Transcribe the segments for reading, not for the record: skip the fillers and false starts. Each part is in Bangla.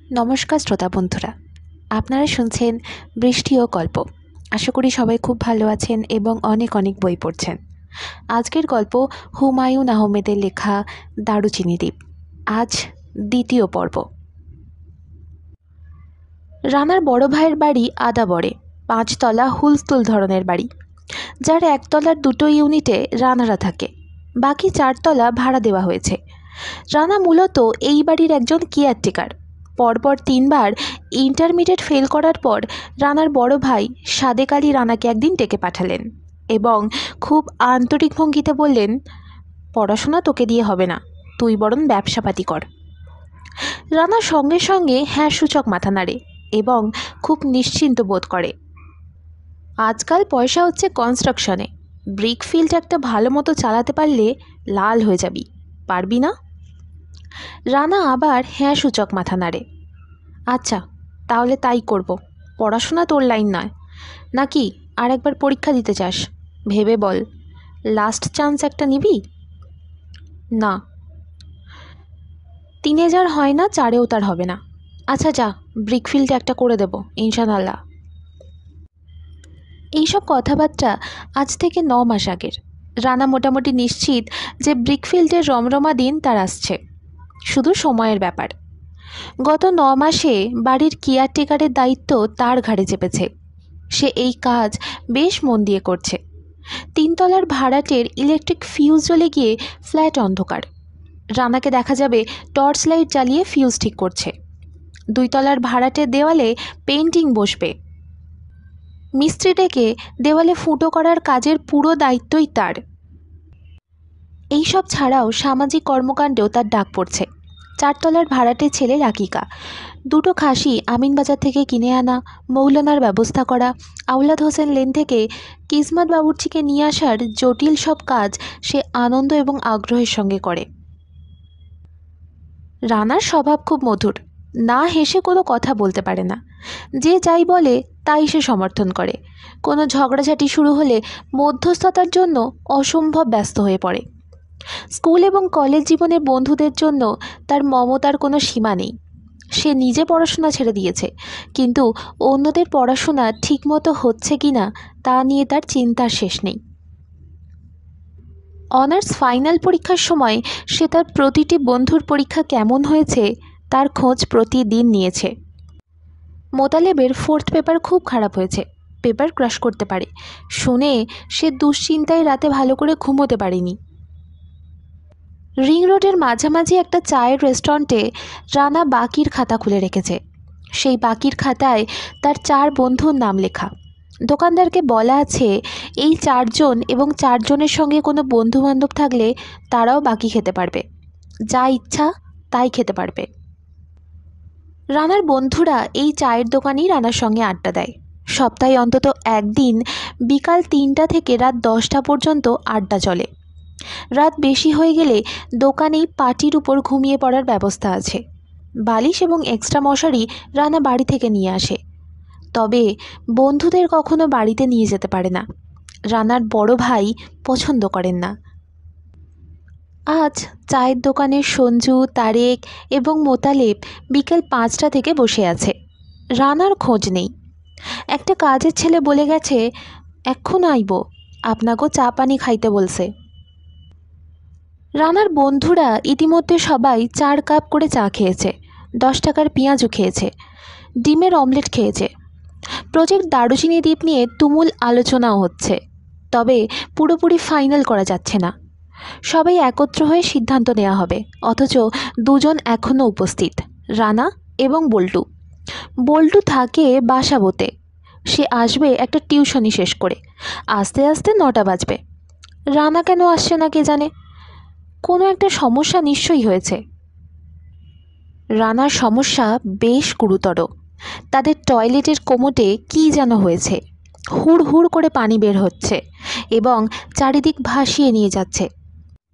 নমস্কার শ্রোতা বন্ধুরা, আপনারা শুনছেন বৃষ্টি ও গল্প। আশা করি সবাই খুব ভালো আছেন এবং অনেক অনেক বই পড়ছেন। আজকের গল্প হুমায়ুন আহমেদের লেখা দারুচিনি দ্বীপ। আজ দ্বিতীয় পর্ব। রানার বড় ভাইয়ের বাড়ি আদাবরে, 5 তলা হুলস্থুল ধরনের বাড়ি, যার 1 তলার 2টো ইউনিটে রানারা থাকে, বাকি 4 তলা ভাড়া দেওয়া হয়েছে। রানা মূলত এই বাড়ির একজন কেয়ারটেকার। পরপর 3বার ইন্টারমিডিয়েট ফেল করার পর রানার বড় ভাই সাদেক আলী রানাকে একদিন ডেকে পাঠালেন এবং খুব আন্তরিক ভঙ্গিতে বললেন, পড়াশোনা তোকে দিয়ে হবে না, তুই বরং ব্যবসাপাতি কর। রানা সঙ্গে সঙ্গে হ্যাঁ সূচক মাথা নাড়ে এবং খুব নিশ্চিন্ত বোধ করে। আজকাল পয়সা হচ্ছে কনস্ট্রাকশনে। ব্রিক ফিল্ড একটা ভালো মতো চালাতে পারলে লাল হয়ে যাবি, পারবি না? রানা আবার হ্যাঁ সূচক মাথা নাড়ে। আচ্ছা, তাহলে তাই করব। পড়াশোনা তোর লাইন নয় নাকি? আর একবার পরীক্ষা দিতে চাস? ভেবে বল, লাস্ট চান্স একটা নিবি? না, 3-এ যার হয় না 4-এও তার হবে না। আচ্ছা যা, ব্রিকফিল্ড একটা করে দেব ইনশাআল্লাহ। এইসব কথাবার্তা আজ থেকে 9 মাস আগের। রানা মোটামুটি নিশ্চিত যে ব্রিকফিল্ডের রমরমা দিন তার আসছে, শুধু সময়ের ব্যাপার। গত 9 মাসে বাড়ির কেয়ারটেকারের দায়িত্ব তার ঘাড়ে চেপেছে। সে এই কাজ বেশ মন দিয়ে করছে। 3 তলার ভাড়াটের ইলেকট্রিক ফিউজ জ্বলে গিয়ে ফ্ল্যাট অন্ধকার। রানাকে দেখা যাবে টর্চ লাইট জ্বালিয়ে ফিউজ ঠিক করছে। 2 তলার ভাড়াটের দেওয়ালে পেন্টিং বসবে। মিস্ত্রি ডেকে দেওয়ালে ফুটো করার কাজের পুরো দায়িত্বই তার। এইসব ছাড়াও সামাজিক কর্মকাণ্ডেও তার ডাক পড়ছে। 4 তলার ভাড়াটের ছেলে রাকিকা, 2টো খাসি আমিনবাজার থেকে কিনে আনা, মৌলানার ব্যবস্থা করা, আওলাদ হোসেন লেন থেকে কিসমত বাবুর্চিকে নিয়ে আসার জটিল সব কাজ সে আনন্দ এবং আগ্রহের সঙ্গে করে। রানার স্বভাব খুব মধুর, না হেসে কোনো কথা বলতে পারে না। যে যাই বলে তাই সে সমর্থন করে। কোনো ঝগড়াঝাটি শুরু হলে মধ্যস্থতার জন্য অসম্ভব ব্যস্ত হয়ে পড়ে। স্কুল এবং কলেজ জীবনে বন্ধুদের জন্য তার মমতার কোনো সীমা নেই। সে নিজে পড়াশোনা ছেড়ে দিয়েছে, কিন্তু অন্যদের পড়াশোনা ঠিকমতো হচ্ছে কি না তা নিয়ে তার চিন্তার শেষ নেই। অনার্স ফাইনাল পরীক্ষার সময় সে তার প্রতিটি বন্ধুর পরীক্ষা কেমন হয়েছে তার খোঁজ প্রতিদিন নিয়েছে। মোতালেবের 4th পেপার খুব খারাপ হয়েছে, পেপার ক্রাশ করতে পারে শুনে সে দুশ্চিন্তায় রাতে ভালো করে ঘুমোতে পারেনি। রিং রোডের মাঝামাঝি একটা চায়ের রেস্টুরেন্টে রানা বাকির খাতা খুলে রেখেছে। সেই বাকির খাতায় তার 4 বন্ধুর নাম লেখা। দোকানদারকে বলা আছে এই 4 জন এবং 4 জনের সঙ্গে কোনো বন্ধুবান্ধব থাকলে তারাও বাকি খেতে পারবে, যা ইচ্ছা তাই খেতে পারবে। রানার বন্ধুরা এই চায়ের দোকানেই রানার সঙ্গে আড্ডা দেয়। সপ্তাহে অন্তত একদিন বিকাল 3টা থেকে রাত 10টা পর্যন্ত আড্ডা চলে। রাত বেশি হয়ে গেলে দোকানেই পাটির উপর ঘুমিয়ে পড়ার ব্যবস্থা আছে। বালিশ এবং এক্সট্রা মশারি রানা বাড়ি থেকে নিয়ে আসে, তবে বন্ধুদের কখনো বাড়িতে নিয়ে যেতে পারে না। রানার বড় ভাই পছন্দ করেন না। আজ চায়ের দোকানের সঞ্জু, তারেক এবং মোতালেব বিকেল 5টা থেকে বসে আছে। রানার খোঁজ নেই। একটা কাজের ছেলে বলে গেছে, এখন আইব, আপনাকেও চা পানি খাইতে বলছে। রানার বন্ধুরা ইতিমধ্যে সবাই 4 কাপ করে চা খেয়েছে, 10 টাকার পেঁয়াজও খেয়েছে, ডিমের অমলেট খেয়েছে। প্রজেক্ট দারুচিনি দ্বীপ নিয়ে তুমুল আলোচনাও হচ্ছে, তবে পুরোপুরি ফাইনাল করা যাচ্ছে না। সবাই একত্র হয়ে সিদ্ধান্ত নেওয়া হবে, অথচ 2 জন এখনও উপস্থিত, রানা এবং বল্টু। বল্টু থাকে বাসাবোতে। সে আসবে একটা টিউশনি শেষ করে, আস্তে আস্তে 9টা বাজবে। রানা কেন আসছে না কে জানে, কোনো একটা সমস্যা নিশ্চয়ই হয়েছে। রানার সমস্যা বেশ গুরুতর। তাদের টয়লেটের কোমোটে কী যেন হয়েছে, হুড় হুড় করে পানি বের হচ্ছে এবং চারিদিক ভাসিয়ে নিয়ে যাচ্ছে।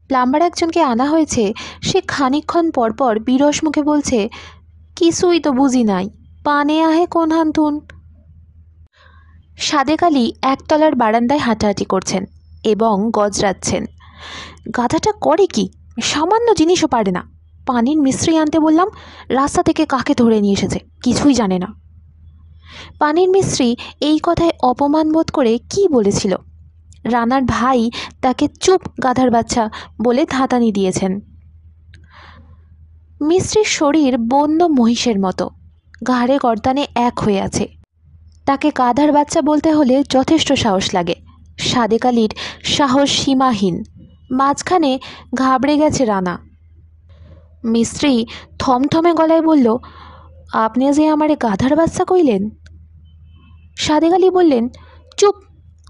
প্লাম্বার একজনকে আনা হয়েছে, সে খানিকক্ষণ পরপর বিরস মুখে বলছে, কিছুই তো বুঝি নাই, পানে আহে কোন হান্তুন। সাদেক আলী 1 তলার বারান্দায় হাঁটাহাঁটি করছেন এবং গজরাচ্ছেন। গাধাটা করে কি, সামান্য জিনিসও পারে না। পানির মিস্ত্রি আনতে বললাম, রাস্তা থেকে কাকে ধরে নিয়ে এসেছে, কিছুই জানে না। পানির মিস্ত্রি এই কথায় অপমান বোধ করে কি বলেছিল। রানার ভাই তাকে চুপ গাধার বাচ্চা বলে ধাতানি দিয়েছেন। মিস্ত্রির শরীর বন্য মহিষের মতো, ঘাড়ে গর্দানে এক হয়ে আছে। তাকে গাধার বাচ্চা বলতে হলে যথেষ্ট সাহস লাগে। সাদেক আলীর সাহস সীমাহীন। মাঝখানে ঘাবড়ে গেছে রানা। মিস্ত্রি থমথমে গলায় বলল, আপনি যে আমারে গাধার বাচ্চা কইলেন? সাদেক আলী বললেন, চুপ,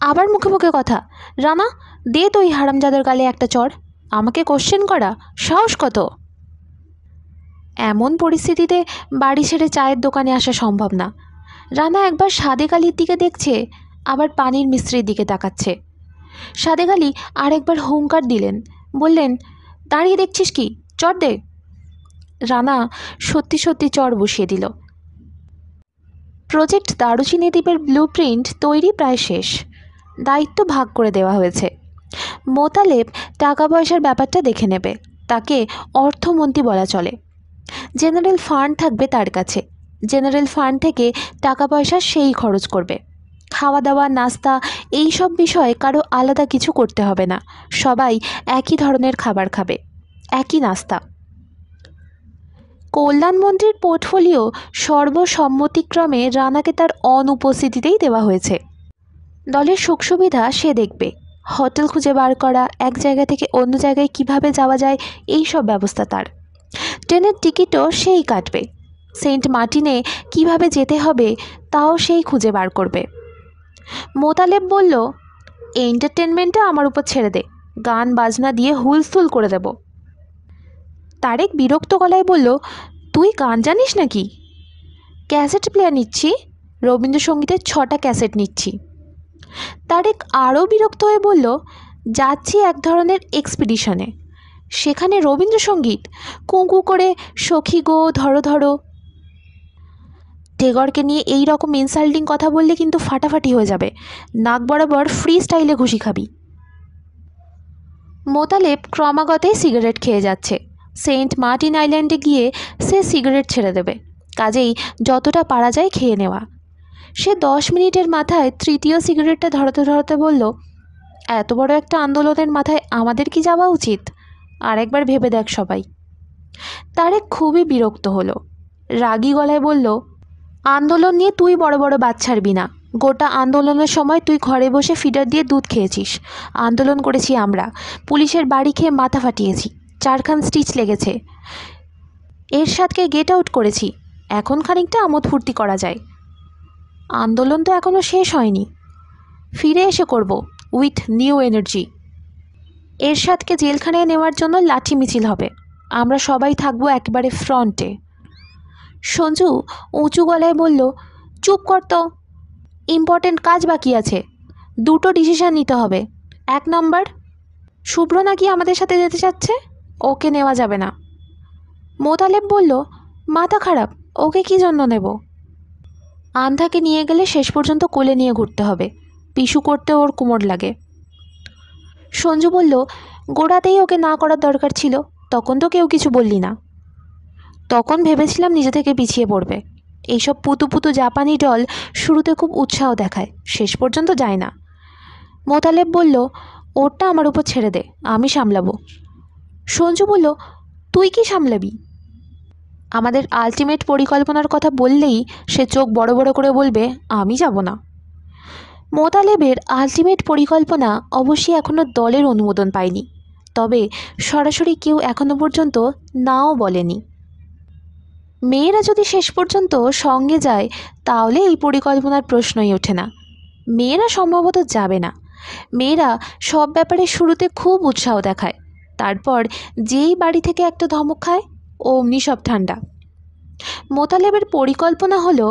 আবার মুখে মুখে কথা। রানা, দে তো ওই হারামজাদার গালে একটা চড়। আমাকে কোশ্চেন করা সাহস কত? এমন পরিস্থিতিতে বাড়ি ছেড়ে চায়ের দোকানে আসা সম্ভব না। রানা একবার সাদেক আলীর দিকে দেখছে, আবার পানির মিস্ত্রির দিকে তাকাচ্ছে। সাদেক আলী আরেকবার হুঙ্কার দিলেন, বললেন, দাঁড়িয়ে দেখছিস কি, চড় দে। রানা সত্যি সত্যি চড় বসিয়ে দিল। প্রজেক্ট দারুচিনি দ্বীপের ব্লুপ্রিন্ট তৈরি প্রায় শেষ। দায়িত্ব ভাগ করে দেওয়া হয়েছে। মোতালেব টাকা পয়সার ব্যাপারটা দেখে নেবে, তাকে অর্থমন্ত্রী বলা চলে। জেনারেল ফান্ড থাকবে তার কাছে। জেনারেল ফান্ড থেকে টাকা পয়সা সেই খরচ করবে। খাওয়া দাওয়া, নাস্তা, এই সব বিষয়ে কারো আলাদা কিছু করতে হবে না। সবাই একই ধরনের খাবার খাবে, একই নাস্তা। কল্যাণমন্ত্রীর পোর্টফোলিও সর্বসম্মতিক্রমে রানাকে তার অনুপস্থিতিতেই দেওয়া হয়েছে। দলের সুখ সুবিধা সে দেখবে। হোটেল খুঁজে বার করা, এক জায়গা থেকে অন্য জায়গায় কিভাবে যাওয়া যায়, এই সব ব্যবস্থা তার। ট্রেনের টিকিটও সেই কাটবে। সেন্ট মার্টিনে কিভাবে যেতে হবে তাও সেই খুঁজে বার করবে। মোতালেব বলল, এন্টারটেনমেন্টটা আমার উপর ছেড়ে দে, গান বাজনা দিয়ে হুলস্থুল করে দেব। তারেক বিরক্ত গলায় বলল, তুই গান জানিস নাকি? ক্যাসেট প্লেয়ার নিচ্ছি, রবীন্দ্রসঙ্গীতের 6টা ক্যাসেট নিচ্ছি। তারেক আরও বিরক্ত হয়ে বলল, যাচ্ছি এক ধরনের এক্সপিডিশনে, সেখানে রবীন্দ্রসঙ্গীত, কুঁকু করে সখী গো ধরো ধরো। টেগরকে নিয়ে এই রকম ইনসাল্টিং কথা বললে কিন্তু ফাটাফাটি হয়ে যাবে। নাক বরাবর ফ্রি স্টাইলে ঘুষি খাবি। মোতালেব ক্রমাগতই সিগারেট খেয়ে যাচ্ছে। সেন্ট মার্টিন আইল্যান্ডে গিয়ে সে সিগারেট ছেড়ে দেবে, কাজেই যতটা পারা যায় খেয়ে নেওয়া। সে 10 মিনিটের মাথায় তৃতীয় সিগারেটটা ধরাতে ধরাতে বলল, এত বড় একটা আন্দোলনের মাথায় আমাদের কি যাওয়া উচিত? আরেকবার ভেবে দেখ সবাই। তারেক খুবই বিরক্ত হলো, রাগী গলায় বলল, আন্দোলন নিয়ে তুই বড় বড় বাদ ছাড়বি না। গোটা আন্দোলনের সময় তুই ঘরে বসে ফিডার দিয়ে দুধ খেয়েছিস। আন্দোলন করেছি আমরা, পুলিশের বাড়ি খেয়ে মাথা ফাটিয়েছি, 4খান স্টিচ লেগেছে। এরশাদকে গেট আউট করেছি। এখন খানিকটা আমোদ ফুর্তি করা যায়। আন্দোলন তো এখনও শেষ হয়নি, ফিরে এসে করব উইথ নিউ এনার্জি। এরশাদকে জেলখানায় নেওয়ার জন্য লাঠি মিছিল হবে। আমরা সবাই থাকবো একেবারে ফ্রন্টে। সঞ্জু উঁচু গলায় বলল, চুপ কর তো, ইম্পর্টেন্ট কাজ বাকি আছে। 2টো ডিসিশন নিতে হবে। 1 নাম্বার, শুভ্র নাকি আমাদের সাথে যেতে চাচ্ছে, ওকে নেওয়া যাবে না। মোতালেব বলল, মাথা খারাপ, ওকে কি জন্য নেব? আন্ধাকে নিয়ে গেলে শেষ পর্যন্ত কোলে নিয়ে ঘুরতে হবে, পিছু করতে ওর কোমর লাগে। সঞ্জু বলল, গোড়াতেই ওকে না করার দরকার ছিল, তখন তো কেউ কিছু বললি না। তখন ভেবেছিলাম নিজে থেকে পিছিয়ে পড়বে। এইসব পুতু পুতু জাপানি দল শুরুতে খুব উৎসাহ দেখায়, শেষ পর্যন্ত যায় না। মোতালেব বলল, ওরটা আমার উপর ছেড়ে দে, আমি সামলাবো। সঞ্জু বলল, তুই কি সামলাবি? আমাদের আলটিমেট পরিকল্পনার কথা বললেই সে চোখ বড় বড় করে বলবে, আমি যাব না। মোতালেবের আলটিমেট পরিকল্পনা অবশ্যই এখনও দলের অনুমোদন পায়নি, তবে সরাসরি কেউ এখনও পর্যন্ত নাও বলেনি। মেয়েরা যদি শেষ পর্যন্ত সঙ্গে যায় তাহলে এই পরিকল্পনার প্রশ্নই ওঠে না। মেয়েরা সম্ভবত যাবে না। মেয়েরা সব ব্যাপারে শুরুতে খুব উৎসাহ দেখায়, তারপর যেই বাড়ি থেকে একটা ধমক খায় অমনি সব ঠান্ডা। মোতালেবের পরিকল্পনা হলো,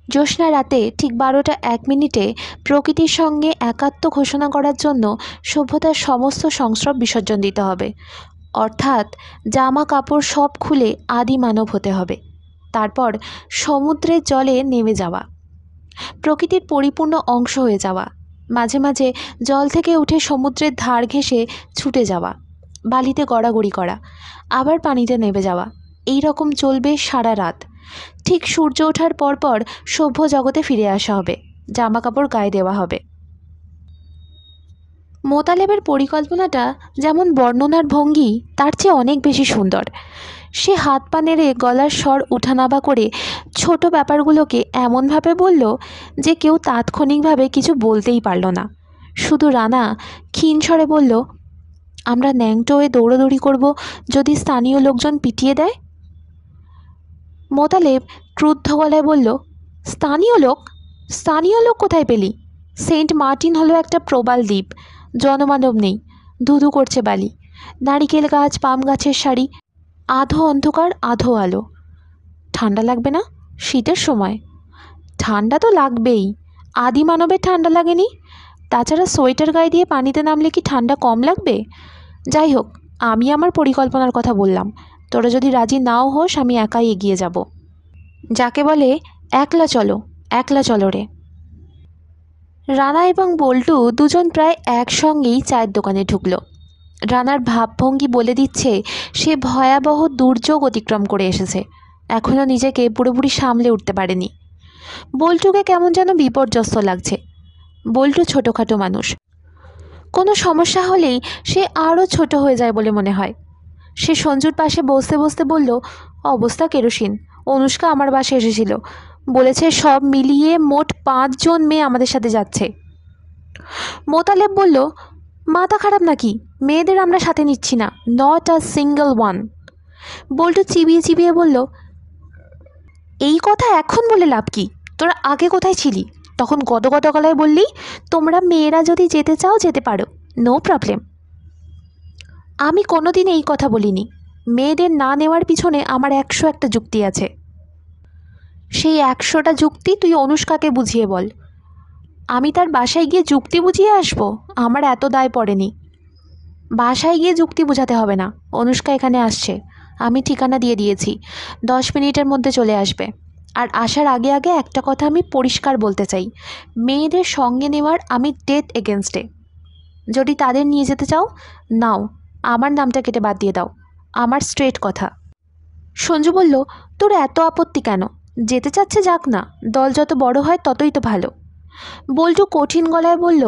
জ্যোৎস্না রাতে ঠিক 12টা 1 মিনিটে প্রকৃতির সঙ্গে একাত্ম ঘোষণা করার জন্য সভ্যতার সমস্ত সংস্রব বিসর্জন দিতে হবে, অর্থাৎ জামা কাপড় সব খুলে আদি মানব হতে হবে। তারপর সমুদ্রের জলে নেমে যাওয়া, প্রকৃতির পরিপূর্ণ অংশ হয়ে যাওয়া, মাঝে মাঝে জল থেকে উঠে সমুদ্রের ধার ঘেঁষে ছুটে যাওয়া, বালিতে গড়াগড়ি করা, আবার পানিতে নেমে যাওয়া, এই রকম চলবে সারা রাত। ঠিক সূর্য ওঠার পরপর সভ্য জগতে ফিরে আসা হবে, জামা কাপড় গায়ে দেওয়া হবে। মোতালেবের পরিকল্পনাটা যেমন বর্ণনার ভঙ্গি তার চেয়ে অনেক বেশি সুন্দর। সে হাত পা নেড়ে গলার স্বর উঠানামা করে ছোট ব্যাপারগুলোকে এমনভাবে বলল যে কেউ তাৎক্ষণিকভাবে কিছু বলতেই পারল না। শুধু রানা ক্ষীণ স্বরে বলল, আমরা ন্যাংটো হয়ে দৌড়াদৌড়ি করব যদি স্থানীয় লোকজন পিটিয়ে দেয়। মোতালেব ক্রুদ্ধ গলায় বলল, স্থানীয় লোক? স্থানীয় লোক কোথায় পেলি? সেন্ট মার্টিন হলো একটা প্রবাল দ্বীপ, জনমানব নেই, ধুধু করছে বালি, নারিকেল গাছ, পাম গাছের সারি, আধো অন্ধকার আধো আলো। ঠান্ডা লাগবে না? শীতের সময় ঠান্ডা তো লাগবেই, আদি মানবের ঠান্ডা লাগেনি? তাছাড়া সোয়েটার গায়ে দিয়ে পানিতে নামলে কি ঠান্ডা কম লাগবে? যাই হোক, আমি আমার পরিকল্পনার কথা বললাম, তোরা যদি রাজি নাও হোস আমি একাই এগিয়ে যাব। যাকে বলে একলা চলো, একলা চলো রে। রানা এবং বল্টু দুজন প্রায় একসঙ্গেই চায়ের দোকানে ঢুকলো। রানার ভাবভঙ্গি বলে দিচ্ছে সে ভয়াবহ দুর্যোগ অতিক্রম করে এসেছে, এখনও নিজেকে পুরোপুরি সামলে উঠতে পারেনি। বল্টুকে কেমন যেন বিপর্যস্ত লাগছে। বল্টু ছোটোখাটো মানুষ, কোনো সমস্যা হলেই সে আরও ছোট হয়ে যায় বলে মনে হয়। সে সঞ্জুর পাশে বসতে বসতে বলল, অবস্থা কেরোসিন। অনুষ্কা আমার বাসায় এসেছিল, বলেছে সব মিলিয়ে মোট 5 জন মেয়ে আমাদের সাথে যাচ্ছে। মোতালেব বলল, মাথা খারাপ নাকি? মেয়েদের আমরা সাথে নিচ্ছি না, নট আ সিঙ্গল ওয়ান। বল্টু চিবিয়ে চিবিয়ে বলল, এই কথা এখন বলে লাভ কি? তোরা আগে কোথায় ছিলি? তখন গদগদ গলায় বললি, তোমরা মেয়েরা যদি যেতে চাও যেতে পারো, নো প্রবলেম। আমি কোনোদিন এই কথা বলিনি। মেয়েদের না নেওয়ার পিছনে আমার 101টা যুক্তি আছে। সেই 100টা যুক্তি তুই অনুষ্কাকে বুঝিয়ে বল। আমি তার বাসায় গিয়ে যুক্তি বুঝিয়ে আসবো? আমার এত দায় পড়েনি। বাসায় গিয়ে যুক্তি বোঝাতে হবে না, অনুষ্কা এখানে আসছে, আমি ঠিকানা দিয়ে দিয়েছি, 10 মিনিটের মধ্যে চলে আসবে। আর আসার আগে আগে একটা কথা আমি পরিষ্কার বলতে চাই, মেয়েদের সঙ্গে নেওয়ার আমি ডেথ এগেনস্টে। যদি তাদের নিয়ে যেতে চাও নাও, আমার নামটা কেটে বাদ দিয়ে দাও, আমার স্ট্রেট কথা। সঞ্জু বলল, তোর এত আপত্তি কেন? যেতে চাচ্ছে যাক না, দল যত বড় হয় ততই তো ভালো। বল্টু কঠিন গলায় বলল,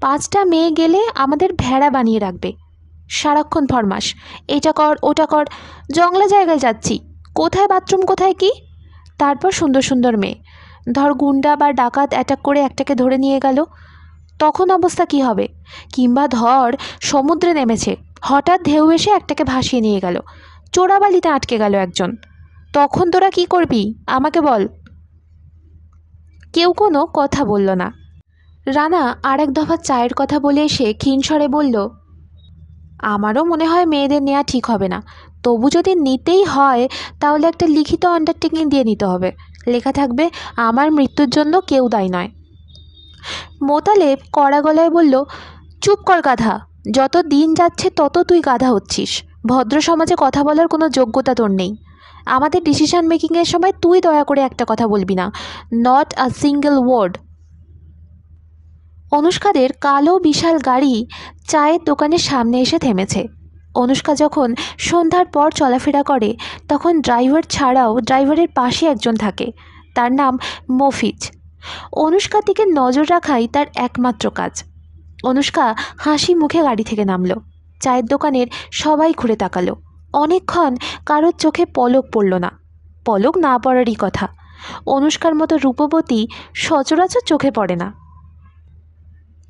5টা মেয়ে গেলে আমাদের ভেড়া বানিয়ে রাখবে, সারাক্ষণ ফরমাস, এটা কর ওটা কর। জংলা জায়গায় যাচ্ছি, কোথায় বাথরুম কোথায় কি? তারপর সুন্দর সুন্দর মেয়ে, ধর গুন্ডা বা ডাকাত অ্যাটাক করে একটাকে ধরে নিয়ে গেল, তখন অবস্থা কি হবে? কিংবা ধর সমুদ্রে নেমেছে, হঠাৎ ঢেউ এসে একটাকে ভাসিয়ে নিয়ে গেল, চোরাবালিতে আটকে গেল একজন, তখন তোরা কি করবি আমাকে বল। কেউ কোনো কথা বলল না। রানা আরেক দফা চায়ের কথা বলে এসে ক্ষীণ স্বরে বলল, আমারও মনে হয় মেয়েদের নেওয়া ঠিক হবে না, তবু যদি নিতেই হয় তাহলে একটা লিখিত আন্ডারটেকিং দিয়ে নিতে হবে, লেখা থাকবে আমার মৃত্যুর জন্য কেউ দায়ী নয়। মোতালেব কড়া গলায় বলল, চুপ কর গাধা, যত দিন যাচ্ছে তত তুই গাধা হচ্ছিস, ভদ্র সমাজে কথা বলার কোনো যোগ্যতা তোর নেই। আমাদের ডিসিশন মেকিংয়ের সময় তুই দয়া করে একটা কথা বলবি না, নট আ সিঙ্গেল ওয়ার্ড। অনুষ্কাদের কালো বিশাল গাড়ি চায়ের দোকানের সামনে এসে থেমেছে। অনুষ্কা যখন সন্ধ্যার পর চলাফেরা করে তখন ড্রাইভার ছাড়াও ড্রাইভারের পাশে একজন থাকে, তার নাম মফিজ। অনুষ্কার দিকে নজর রাখাই তার একমাত্র কাজ। অনুষ্কা হাসি মুখে গাড়ি থেকে নামলো। চায়ের দোকানের সবাই ঘুরে তাকালো। অনেকক্ষণ কারোর চোখে পলক পড়ল না। পলক না পড়ারই কথা, অনুষ্কার মতো রূপবতী সচরাচর চোখে পড়ে না।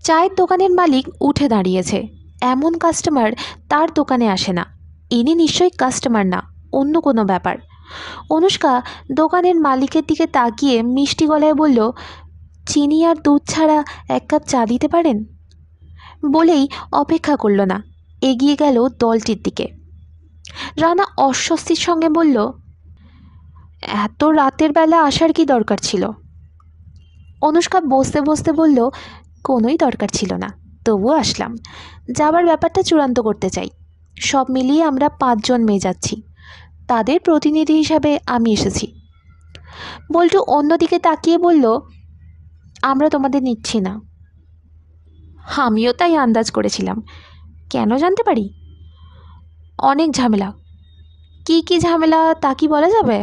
চায়ের দোকানের মালিক উঠে দাঁড়িয়েছে। এমন কাস্টমার তার দোকানে আসে না। ইনি নিশ্চয়ই কাস্টমার না, অন্য কোনো ব্যাপার। অনুষ্কা দোকানের মালিকের দিকে তাকিয়ে মিষ্টি গলায় বলল, চিনি আর দুধ ছাড়া 1 কাপ চা দিতে পারেন? বলেই অপেক্ষা করল না, এগিয়ে গেল দলটির দিকে। রানা অস্বস্তির সঙ্গে বলল, এত রাতের বেলা আসার কি দরকার ছিল? অনুষ্কা বসতে বসতে বলল, কোনোই দরকার ছিল না, তবুও আসলাম। যাবার ব্যাপারটা চূড়ান্ত করতে চাই। সব মিলিয়ে আমরা 5 জন মেয়ে যাচ্ছি, তাদের প্রতিনিধি হিসাবে আমি এসেছি। বল্টু অন্যদিকে তাকিয়ে বলল, আমরা তোমাদের নিচ্ছি না। আমিও তাই আন্দাজ করেছিলাম, কেন জানতে পারি? অনেক ঝামেলা। কি কি ঝামেলা তা কি বলা যাবে?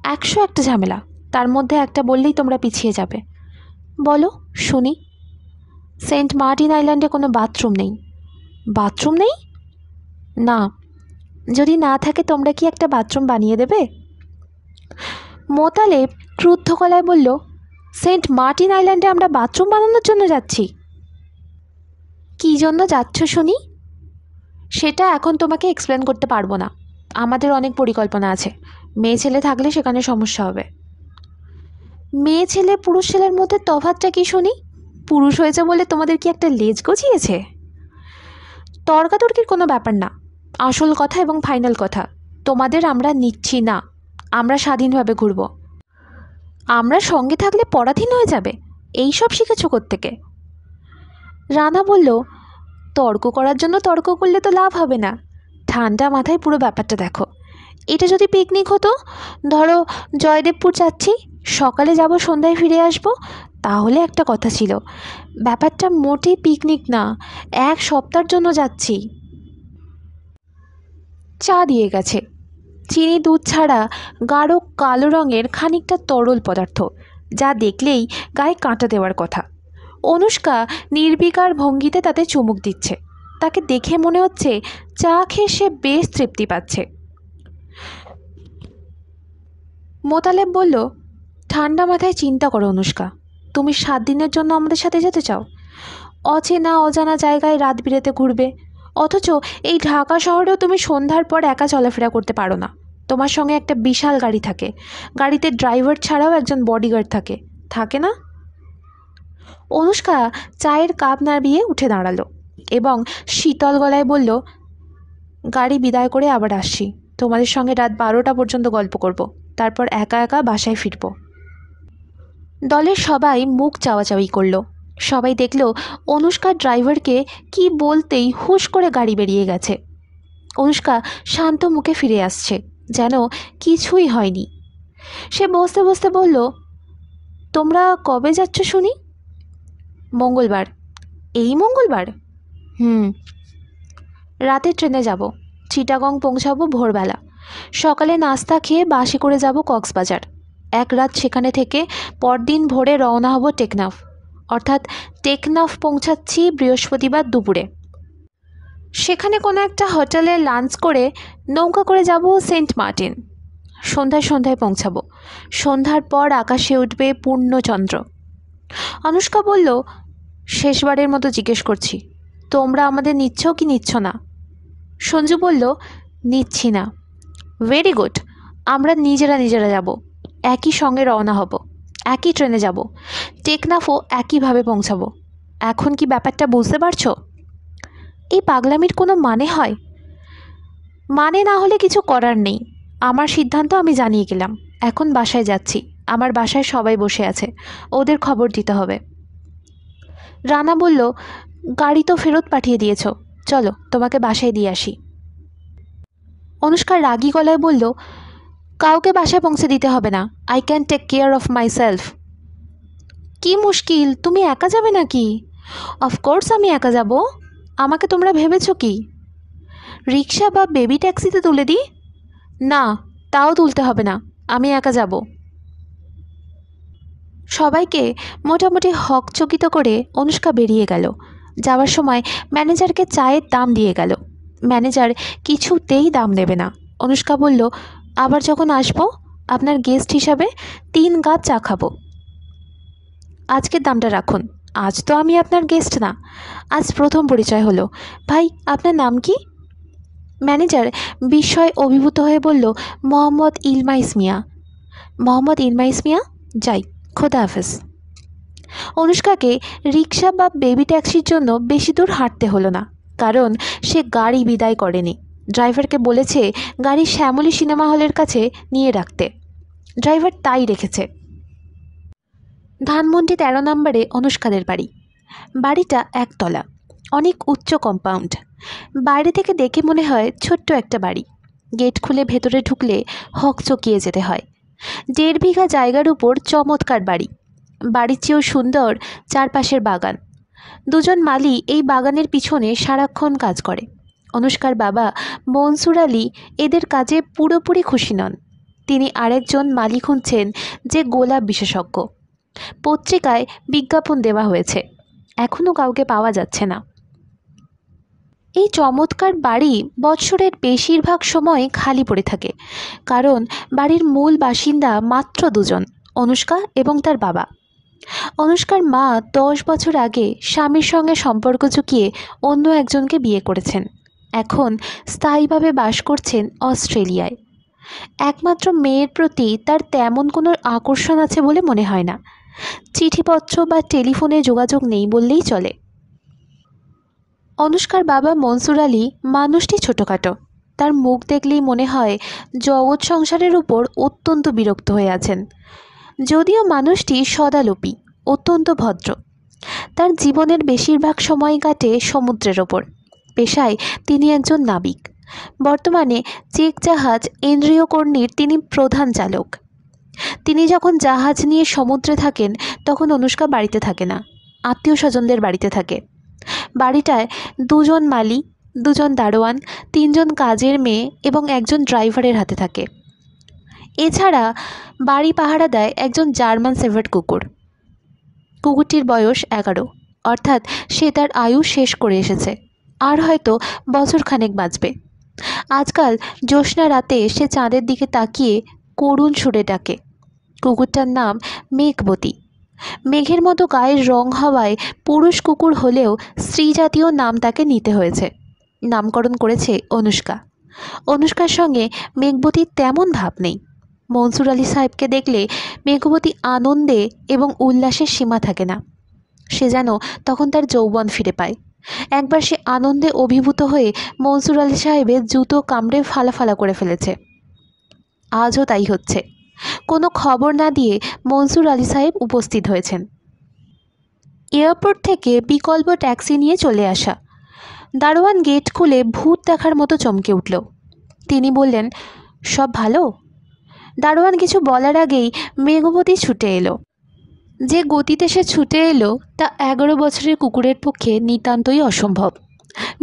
101টা ঝামেলা, তার মধ্যে একটা বললেই তোমরা পিছিয়ে যাবে। বলো শুনি। সেন্ট মার্টিন আইল্যান্ডে কোনো বাথরুম নেই। বাথরুম নেই? না। যদি না থাকে তোমরা কি একটা বাথরুম বানিয়ে দেবে? মোতালেব ক্রুদ্ধ গলায় বলল, সেন্ট মার্টিন আইল্যান্ডে আমরা বাথরুম বানানোর জন্য যাচ্ছি? কী জন্য যাচ্ছ শুনি? সেটা এখন তোমাকে এক্সপ্লেন করতে পারবো না। আমাদের অনেক পরিকল্পনা আছে। মেয়ে ছেলে থাকলে সেখানে সমস্যা হবে। মেয়ে ছেলে পুরুষ ছেলের মধ্যে তফাৎটা কি শুনি? পুরুষ হয়েছে বলে তোমাদের কি একটা লেজ গজিয়েছে? তর্কাতর্কির কোনো ব্যাপার না। আসল কথা এবং ফাইনাল কথা, তোমাদের আমরা নিচ্ছি না। আমরা স্বাধীনভাবে ঘুরব। আমরা সঙ্গে থাকলে পরাধীন হয়ে যাবে, এই সব শিখেছ কোত্থেকে? রানা বলল, তর্ক করার জন্য তর্ক করলে তো লাভ হবে না। ঠান্ডা মাথায় পুরো ব্যাপারটা দেখো। এটা যদি পিকনিক হতো, ধরো জয়দেবপুর যাচ্ছি, সকালে যাব সন্ধ্যায় ফিরে আসব, তাহলে একটা কথা ছিল। ব্যাপারটা মোটেই পিকনিক না, 1 সপ্তাহের জন্য যাচ্ছি। চা দিয়ে গেছে, চিনি দুধ ছাড়া গাঢ় কালো রঙের খানিকটা তরল পদার্থ, যা দেখলেই গায়ে কাঁটা দেওয়ার কথা। অনুষ্কা নির্বিকার ভঙ্গিতে তাতে চুমুক দিচ্ছে। তাকে দেখে মনে হচ্ছে চা খেয়ে সে বেশ তৃপ্তি পাচ্ছে। মোতালেব বলল, ঠান্ডা মাথায় চিন্তা করো অনুষ্কা। তুমি 7 দিনের জন্য আমাদের সাথে যেতে চাও? অচেনা অজানা জায়গায় রাত বিরেতে ঘুরবে, অথচ এই ঢাকা শহরেও তুমি সন্ধ্যার পর একা চলাফেরা করতে পারো না। তোমার সঙ্গে একটা বিশাল গাড়ি থাকে, গাড়িতে ড্রাইভার ছাড়াও একজন বডিগার্ড থাকে, থাকে না? অনুষ্কা চায়ের কাপ নাড়িয়ে উঠে দাঁড়ালো এবং শীতল গলায় বলল, গাড়ি বিদায় করে আবার আসছি। তোমাদের সঙ্গে রাত 12টা পর্যন্ত গল্প করব, তারপর একা একা বাসায় ফিরব। দলের সবাই মুখ চাওয়াচাওয়ি করলো। সবাই দেখল অনুষ্কার ড্রাইভারকে কি বলতেই হুশ করে গাড়ি বেরিয়ে গেছে। অনুষ্কা শান্ত মুখে ফিরে আসছে, যেন কিছুই হয়নি। সে বসতে বসতে বলল, তোমরা কবে যাচ্ছ শুনি? মঙ্গলবার। এই মঙ্গলবার? রাতের ট্রেনে যাব। চিটাগং পৌঁছাবো ভোরবেলা। সকালে নাস্তা খেয়ে বাসে করে যাব কক্সবাজার। 1 রাত সেখানে থেকে পরদিন ভোরে রওনা হব টেকনাফ। অর্থাৎ টেকনাফ পৌঁছাচ্ছি বৃহস্পতিবার দুপুরে। সেখানে কোনো একটা হোটেলে লাঞ্চ করে নৌকা করে যাব সেন্ট মার্টিন। সন্ধ্যায় পৌঁছাবো। সন্ধ্যার পর আকাশে উঠবে পূর্ণচন্দ্র। অনুষ্কা বলল, শেষবারের মতো জিজ্ঞেস করছি, তোমরা আমাদের নিচ্ছ কি নিচ্ছ না? সঞ্জু বলল, নিচ্ছি না। Very good. আমরা নিজেরা যাব। একই সঙ্গে রওনা হব, একই ট্রেনে যাব, টেকনাফও একইভাবে পৌঁছাবো। এখন কি ব্যাপারটা বুঝতে পারছো? এই পাগলামির কোনো মানে হয়? মানে না হলে কিছু করার নেই। আমার সিদ্ধান্ত আমি জানিয়ে গেলাম। এখন বাসায় যাচ্ছি। আমার বাসায় সবাই বসে আছে, ওদের খবর দিতে হবে। রানা বলল, গাড়ি তো ফেরত পাঠিয়ে দিয়েছ, চলো তোমাকে বাসায় দিয়ে আসি। অনুষ্কা রাগী গলায় বলল, কাউকে বাসায় পৌঁছে দিতে হবে না। I can take care of myself. কী মুশকিল, তুমি একা যাবে নাকি? অফকোর্স আমি একা যাব। আমাকে তোমরা ভেবেছো কি? রিক্সা বা বেবি ট্যাক্সিতে তুলে দিই? না, তাও তুলতে হবে না, আমি একা যাব। সবাইকে মোটামুটি হকচকিত করে অনুষ্কা বেরিয়ে গেল। যাওয়ার সময় ম্যানেজারকে চায়ের দাম দিয়ে গেল। ম্যানেজার কিছুতেই দাম নেবে না। অনুষ্কা বলল, আবার যখন আসবো আপনার গেস্ট হিসাবে 3 কাপ চা খাবো। আজকের দামটা রাখুন। আজ তো আমি আপনার গেস্ট না, আজ প্রথম পরিচয় হলো। ভাই, আপনার নাম কি? ম্যানেজার বিস্ময় অভিভূত হয়ে বলল, মোহাম্মদ ইলমাইস মিয়া। মোহাম্মদ ইলমাইস মিয়া, যাই, খোদা হাফেজ। অনুষ্কাকে রিক্সা বা বেবি ট্যাক্সির জন্য বেশি দূর হাঁটতে হলো না, কারণ সে গাড়ি বিদায় করেনি। ড্রাইভারকে বলেছে গাড়ি শ্যামলী সিনেমা হলের কাছে নিয়ে রাখতে। ড্রাইভার তাই রেখেছে। ধানমন্ডি 13 নম্বরে অনুষ্কাদের বাড়ি। বাড়িটা 1 তলা, অনেক উচ্চ কম্পাউন্ড। বাইরে থেকে দেখে মনে হয় ছোট্ট একটা বাড়ি। গেট খুলে ভেতরে ঢুকলে হকচকিয়ে যেতে হয়। 1.5 বিঘা জায়গার উপর চমৎকার বাড়ি। বাড়ির চেয়েও সুন্দর চারপাশের বাগান। দুজন মালি এই বাগানের পিছনে সারাক্ষণ কাজ করে। অনুষ্কার বাবা মনসুর আলী এদের কাজে পুরোপুরি খুশি নন। তিনি আরেকজন মালি খুঁজছেন যে গোলাপ বিশেষজ্ঞ। পত্রিকায় বিজ্ঞাপন দেওয়া হয়েছে, এখনও কাউকে পাওয়া যাচ্ছে না। এই চমৎকার বাড়ি বৎসরের বেশিরভাগ সময় খালি পড়ে থাকে, কারণ বাড়ির মূল বাসিন্দা মাত্র দুজন, অনুষ্কা এবং তার বাবা। অনুষ্কার মা 10 বছর আগে স্বামীর সঙ্গে সম্পর্ক চুকিয়ে অন্য একজনকে বিয়ে করেছেন। এখন স্থায়ীভাবে বাস করছেন অস্ট্রেলিয়ায়। একমাত্র মেয়ের প্রতি তার তেমন কোনো আকর্ষণ আছে বলে মনে হয় না। চিঠিপত্র বা টেলিফোনে যোগাযোগ নেই বললেই চলে। অনুষ্কার বাবা মনসুর আলী মানুষটি ছোটোখাটো। তার মুখ দেখলেই মনে হয় জগৎ সংসারের উপর অত্যন্ত বিরক্ত হয়ে আছেন। যদিও মানুষটি সদালোপী, অত্যন্ত ভদ্র। তার জীবনের বেশিরভাগ সময় কাটে সমুদ্রের ওপর। পেশায় তিনি একজন নাবিক। বর্তমানে চেক জাহাজ ইন্দ্রিয়কর্ণীর তিনি প্রধান চালক। তিনি যখন জাহাজ নিয়ে সমুদ্রে থাকেন তখন অনুষ্কা বাড়িতে থাকে না, আত্মীয় স্বজনদের বাড়িতে থাকে। বাড়িটায় দুজন মালি, দুজন দারোয়ান, তিনজন কাজের মেয়ে এবং একজন ড্রাইভারের হাতে থাকে। এছাড়া বাড়ি পাহারা দেয় একজন জার্মান শেফার্ড কুকুর। কুকুরটির বয়স 11, অর্থাৎ সে তার আয়ু শেষ করে এসেছে, আর হয়তো বছরখানেক বাঁচবে। আজকাল জ্যোৎস্না রাতে সে চাঁদের দিকে তাকিয়ে করুণ সুরে ডাকে। কুকুরটার নাম মেঘবতী। মেঘের মতো গায়ের রং হওয়ায় পুরুষ কুকুর হলেও স্ত্রী জাতীয় নাম তাকে নিতে হয়েছে। নামকরণ করেছে অনুষ্কা। অনুষ্কার সঙ্গে মেঘবতীর তেমন ভাব নেই। মনসুর আলী সাহেবকে দেখলে মেঘবতী আনন্দে এবং উল্লাসের সীমা থাকে না। সে যেন তখন তার যৌবন ফিরে পায়। একবার সে আনন্দে অভিভূত হয়ে মনসুর আলী সাহেবের জুতো কামড়ে ফালা করে ফেলেছে। আজও তাই হচ্ছে। কোনো খবর না দিয়ে মনসুর আলী সাহেব উপস্থিত হয়েছেন। এয়ারপোর্ট থেকে বিকল্প ট্যাক্সি নিয়ে চলে আসা। দারোয়ান গেট খুলে ভূত দেখার মতো চমকে উঠল। তিনি বললেন, সব ভালো? দারোয়ান কিছু বলার আগেই মেঘবতী ছুটে এলো। যে গতিতে সে ছুটে এলো তা 11 বছরের কুকুরের পক্ষে নিতান্তই অসম্ভব।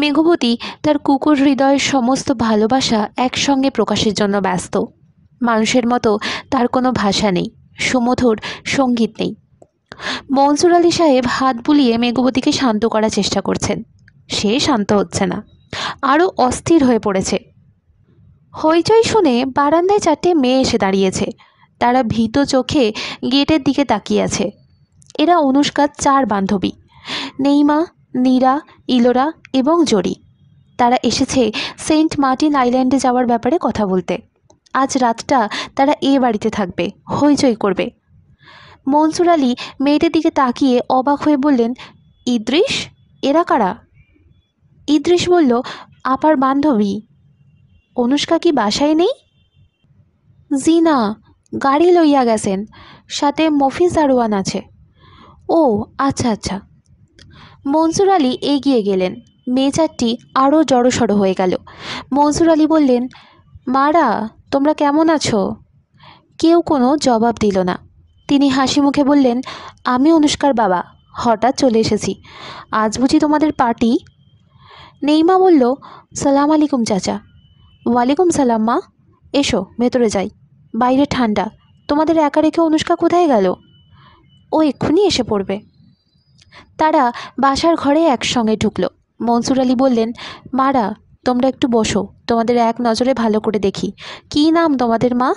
মেঘবতী তার কুকুর হৃদয়ের সমস্ত ভালোবাসা একসঙ্গে প্রকাশের জন্য ব্যস্ত। মানুষের মতো তার কোনো ভাষা নেই, সুমধুর সঙ্গীত নেই। মনসুর আলী সাহেব হাত বুলিয়ে মেঘবতীকে শান্ত করার চেষ্টা করছেন। সে শান্ত হচ্ছে না, আরও অস্থির হয়ে পড়েছে। হইচই শুনে বারান্দায় 4টে মেয়ে এসে দাঁড়িয়েছে। তারা ভীত চোখে গেটের দিকে তাকিয়ে আছে। এরা অনুষ্কার 4 বান্ধবী, নেইমা, নীরা, ইলোরা এবং জরি। তারা এসেছে সেন্ট মার্টিন আইল্যান্ডে যাওয়ার ব্যাপারে কথা বলতে। আজ রাতটা তারা এ বাড়িতে থাকবে, হইচই করবে। মনসুর আলী মেয়েদের দিকে তাকিয়ে অবাক হয়ে বললেন, ইদ্রিস, এরা কারা? ইদ্রিস বলল, আপার বান্ধবী। অনুষ্কা কি বাসায় নেই? জি না, গাড়ি লইয়া গেছেন, সাথে মফিজ দারোয়ান আছে। ও আচ্ছা আচ্ছা। মনসুর আলী এগিয়ে গেলেন। মেয়ে 4টি আরও জড়সড় হয়ে গেল। মনসুর আলী বললেন, মারা, তোমরা কেমন আছো? কেউ কোনো জবাব দিল না। তিনি হাসি মুখে বললেন, আমি অনুষ্কার বাবা, হঠাৎ চলে এসেছি। আজ বুঝি তোমাদের পার্টি? নেইমা বলল, সালাম আলাইকুম চাচা। ওয়ালাইকুম সালাম মা। এসো ভেতরে যাই, বাইরে ঠান্ডা। তোমাদের একা রেখে অনুষ্কা কোথায় গেল? ও এক্ষুনি এসে পড়বে। তারা বাসার ঘরে একসঙ্গে ঢুকলো। মনসুর আলী বললেন, মারা, তোমরা একটু বসো, তোমাদের এক নজরে ভালো করে দেখি। কী নাম তোমাদের মা?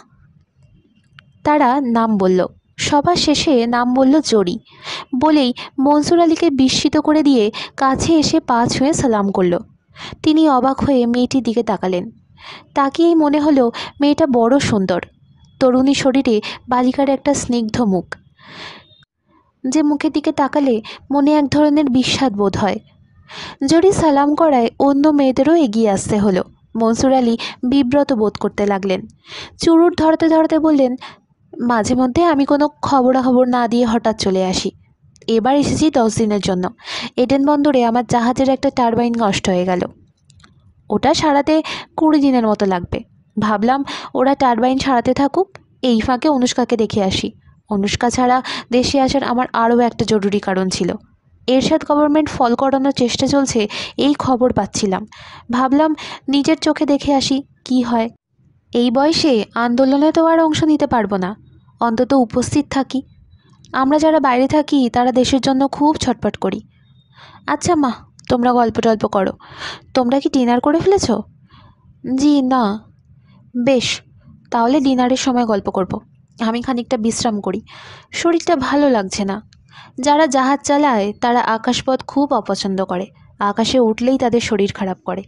তারা নাম বলল। সবার শেষে নাম বলল জরি। বলেই মনসুর আলীকে বিস্মিত করে দিয়ে কাছে এসে পা ছুঁয়ে সালাম করল। তিনি অবাক হয়ে মেয়েটির দিকে তাকালেন। তাকিয়েই মনে হলো মেয়েটা বড় সুন্দর। তরুণী শরীরে বালিকার একটা স্নিগ্ধ মুখ, যে মুখের দিকে তাকালে মনে এক ধরনের বিস্বাদ বোধ হয়। জরি সালাম করায় অন্য মেয়েদেরও এগিয়ে আসতে হলো। মনসুর আলী বিব্রত বোধ করতে লাগলেন। চুরুট ধরতে ধরতে বললেন, মাঝে মধ্যে আমি কোনো খবরাখবর না দিয়ে হঠাৎ চলে আসি। এবার এসেছি 10 দিনের জন্য। এডেন বন্দরে আমার জাহাজের একটা টারবাইন নষ্ট হয়ে গেল। ওটা সারাতে 20 দিনের মতো লাগবে। ভাবলাম ওরা টারবাইন সারাতে থাকুক, এই ফাঁকে অনুষ্কাকে দেখে আসি। অনুষ্কা ছাড়া দেশে আসার আমার আরও একটা জরুরি কারণ ছিল। এরশাদ গভর্নমেন্ট ফল করানোর চেষ্টা চলছে, এই খবর পাচ্ছিলাম। ভাবলাম নিজের চোখে দেখে আসি কি হয়। এই বয়সে আন্দোলনে তো আর অংশ নিতে পারবো না, অন্তত উপস্থিত থাকি। আমরা যারা বাইরে থাকি তারা দেশের জন্য খুব ছটফট করি। আচ্ছা মা, তোমরা গল্প টল্প করো। তোমরা কি ডিনার করে ফেলেছো? জি না। বেশ, তাহলে ডিনারের সময় গল্প করব। আমি খানিকটা বিশ্রাম করি, শরীরটা ভালো লাগছে না। যারা জাহাজ চালায় তারা আকাশপথ খুব অপছন্দ করে, আকাশে উঠলেই তাদের শরীর খারাপ করে।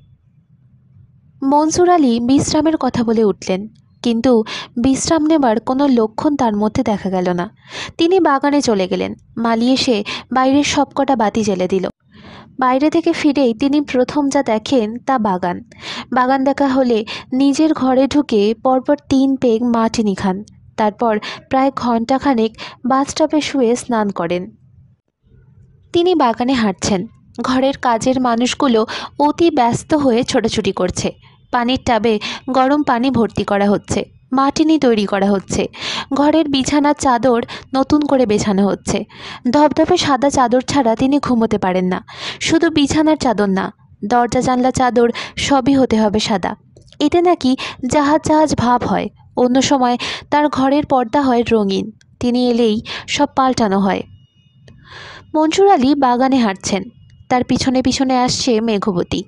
মনসুর আলী বিশ্রামের কথা বলে উঠলেন, কিন্তু বিশ্রাম নেবার কোনো লক্ষণ তার মধ্যে দেখা গেল না। তিনি বাগানে চলে গেলেন। মালি এসে বাইরের সবকটা বাতি জ্বেলে দিল। বাইরে থেকে ফিরেই তিনি প্রথম যা দেখেন তা বাগান। বাগান দেখা হলে নিজের ঘরে ঢুকে পরপর 3 পেগ মাটিনি খান। তারপর প্রায় ঘণ্টাখানেক বাথটাবে শুয়ে স্নান করেন। তিনি বাগানে হাঁটছেন। ঘরের কাজের মানুষগুলো অতি ব্যস্ত হয়ে ছোটাছুটি করছে। পানির টাবে গরম পানি ভর্তি করা হচ্ছে, মাটিনি তৈরি করা হচ্ছে, ঘরের বিছানার চাদর নতুন করে বেছানো হচ্ছে। ধবধবে সাদা চাদর ছাড়া তিনি ঘুমোতে পারেন না। শুধু বিছানার চাদর না, দরজা জানলা চাদর সবই হতে হবে সাদা। এতে নাকি জাহাজ জাহাজ ভাব হয়। অন্য সময় তার ঘরের পর্দা হয় রঙিন, তিনি এলেই সব পাল্টানো হয়। মনসুর আলী বাগানে হাঁটছেন, তার পিছনে পিছনে আসছে মেঘবতী।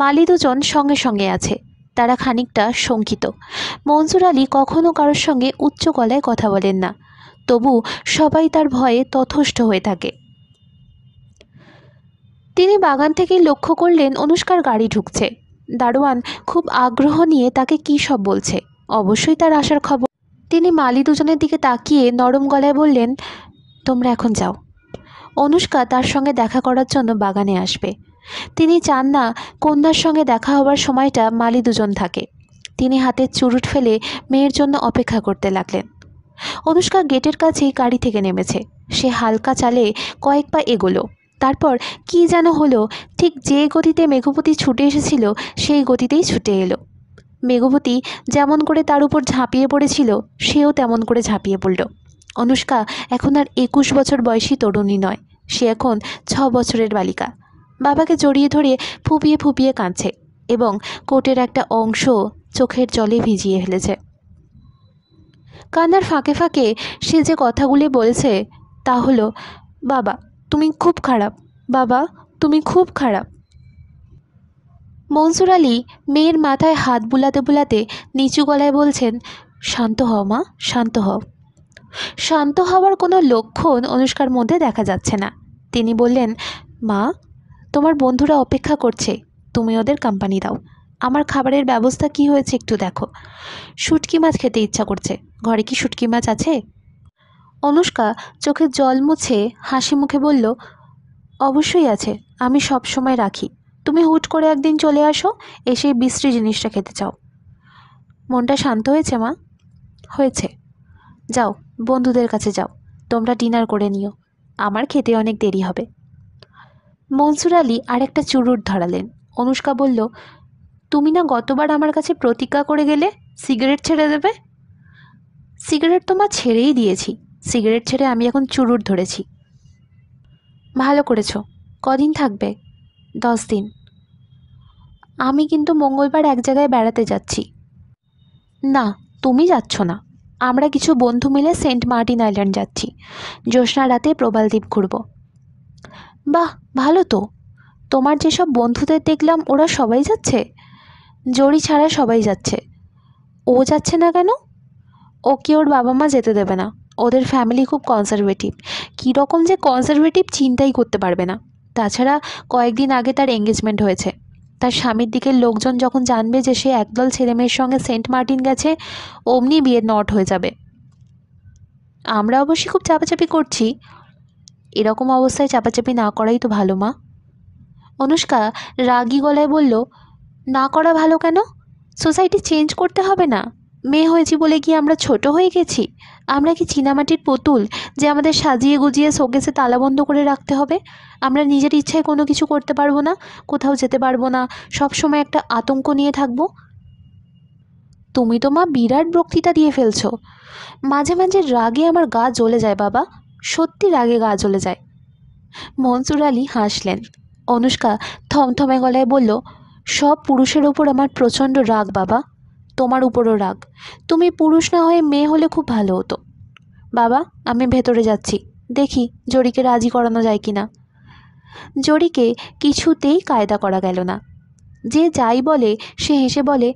মালি দুজন সঙ্গে সঙ্গে আছে। তারা খানিকটা শঙ্কিত। মনসুর আলী কখনো কারোর সঙ্গে উচ্চ গলায় কথা বলেন না, তবু সবাই তার ভয়ে তথস্থ হয়ে থাকে। তিনি বাগান থেকেই লক্ষ্য করলেন অনুষ্কার গাড়ি ঢুকছে। দারোয়ান খুব আগ্রহ নিয়ে তাকে কী সব বলছে, অবশ্যই তার আসার খবর। তিনি মালি দুজনের দিকে তাকিয়ে নরম গলায় বললেন, তোমরা এখন যাও। অনুষ্কা তার সঙ্গে দেখা করার জন্য বাগানে আসবে। তিনি চান না কন্যার সঙ্গে দেখা হওয়ার সময়টা মালি দুজন থাকে। তিনি হাতের চুরুট ফেলে মেয়ের জন্য অপেক্ষা করতে লাগলেন। অনুষ্কা গেটের কাছেই গাড়ি থেকে নেমেছে। সে হালকা চালে কয়েক পা এগোলো। তারপর কি যেন হলো, ঠিক যে গতিতে মেঘবতী ছুটে এসেছিল সেই গতিতেই ছুটে এলো। মেঘবতী যেমন করে তার উপর ঝাঁপিয়ে পড়েছিল, সেও তেমন করে ঝাঁপিয়ে পড়ল। অনুষ্কা এখন আর 21 বছর বয়সী তরুণী নয়, সে এখন 6 বছরের বালিকা। বাবাকে জড়িয়ে ধরে ফুপিয়ে ফুপিয়ে কাঁদছে এবং কোটের একটা অংশ চোখের জলে ভিজিয়ে ফেলেছে। কান্নার ফাঁকে ফাঁকে সে যে কথাগুলি বলেছে তা হলো, বাবা তুমি খুব খারাপ, বাবা তুমি খুব খারাপ। মনসুর আলী মেয়ের মাথায় হাত বুলাতে বুলাতে নিচু গলায় বলছেন, শান্ত হও মা, শান্ত হও। শান্ত হওয়ার কোনো লক্ষণ অনুষ্কার মধ্যে দেখা যাচ্ছে না। তিনি বললেন, মা তোমার বন্ধুরা অপেক্ষা করছে, তুমি ওদের কোম্পানি দাও। আমার খাবারের ব্যবস্থা কি হয়েছে একটু দেখো। শুটকি মাছ খেতে ইচ্ছা করছে, ঘরে কি শুটকি মাছ আছে? অনুষ্কা চোখের জল মুছে হাসি মুখে বলল, অবশ্যই আছে, আমি সব সময় রাখি। তুমি হুট করে একদিন চলে আসো, এসে বিশ্রী জিনিসটা খেতে চাও। মনটা শান্ত হয়েছে মা? হয়েছে। যাও বন্ধুদের কাছে যাও, তোমরা ডিনার করে নিও, আমার খেতে অনেক দেরি হবে। মনসুর আলী আরেকটা চুরুট ধরালেন। অনুষ্কা বলল, তুমি না গতবার আমার কাছে প্রতিজ্ঞা করে গেলে সিগারেট ছেড়ে দেবে? সিগারেট তো মা ছেড়েই দিয়েছি, সিগারেট ছেড়ে আমি এখন চুরুট ধরেছি। ভালো করেছো। কদিন থাকবে? 10 দিন। আমি কিন্তু মঙ্গলবার এক জায়গায় বেড়াতে যাচ্ছি। না, তুমি যাচ্ছ না, আমরা কিছু বন্ধু মিলে সেন্ট মার্টিন আইল্যান্ড যাচ্ছি। জ্যোৎস্না রাতে প্রবাল দ্বীপ ঘুরব। বাহ, ভালো তো। তোমার যেসব বন্ধুদের দেখলাম ওরা সবাই যাচ্ছে? জড়ি ছাড়া সবাই যাচ্ছে। ও যাচ্ছে না কেন? ওকে ওর বাবা মা যেতে দেবে না, ওদের ফ্যামিলি খুব কনজারভেটিভ। কীরকম যে কনজারভেটিভ চিন্তাই করতে পারবে না। তাছাড়া কয়েকদিন আগে তার এঙ্গেজমেন্ট হয়েছে। তার স্বামীর দিকের লোকজন যখন জানবে যে সে একদল ছেলেমেয়ের সঙ্গে সেন্ট মার্টিন গেছে, অমনি বিয়ে নট হয়ে যাবে। আমরা অবশ্যই খুব চাপাচাপি করছি, এরকম অবস্থায় চাপাচাপি না করাই তো ভালো মা। অনুষ্কা রাগী গলায় বলল, না করা ভালো কেন? সোসাইটি চেঞ্জ করতে হবে না? মেয়ে হয়েছি বলে কি আমরা ছোট হয়ে গেছি? আমরা কি চীনামাটির পুতুল যে আমাদের সাজিয়ে গুজিয়ে শোকেসে তালাবন্ধ করে রাখতে হবে? আমরা নিজের ইচ্ছায় কোনো কিছু করতে পারবো না, কোথাও যেতে পারবো না, সব সময় একটা আতঙ্ক নিয়ে থাকবো? তুমি তো মা বিরাট বক্তৃতা দিয়ে ফেলছো। মাঝে মাঝে রাগে আমার গা জ্বলে যায় বাবা, সত্যি রাগে গা জ্বলে যায়। মনসুর আলী হাসলেন। অনুষ্কা থমথমে গলায় বলল, সব পুরুষের ওপর আমার প্রচণ্ড রাগ বাবা, তোমার উপরও রাগ। তুমি পুরুষ না হয়ে মেয়ে হলে খুব ভালো হতো। বাবা, আমি ভেতরে যাচ্ছি, দেখি জরিকে রাজি করানো যায় কিনা। জরিকে কিছুতেই কায়দা করা গেল না। যে যাই বলে সে হেসে বলে,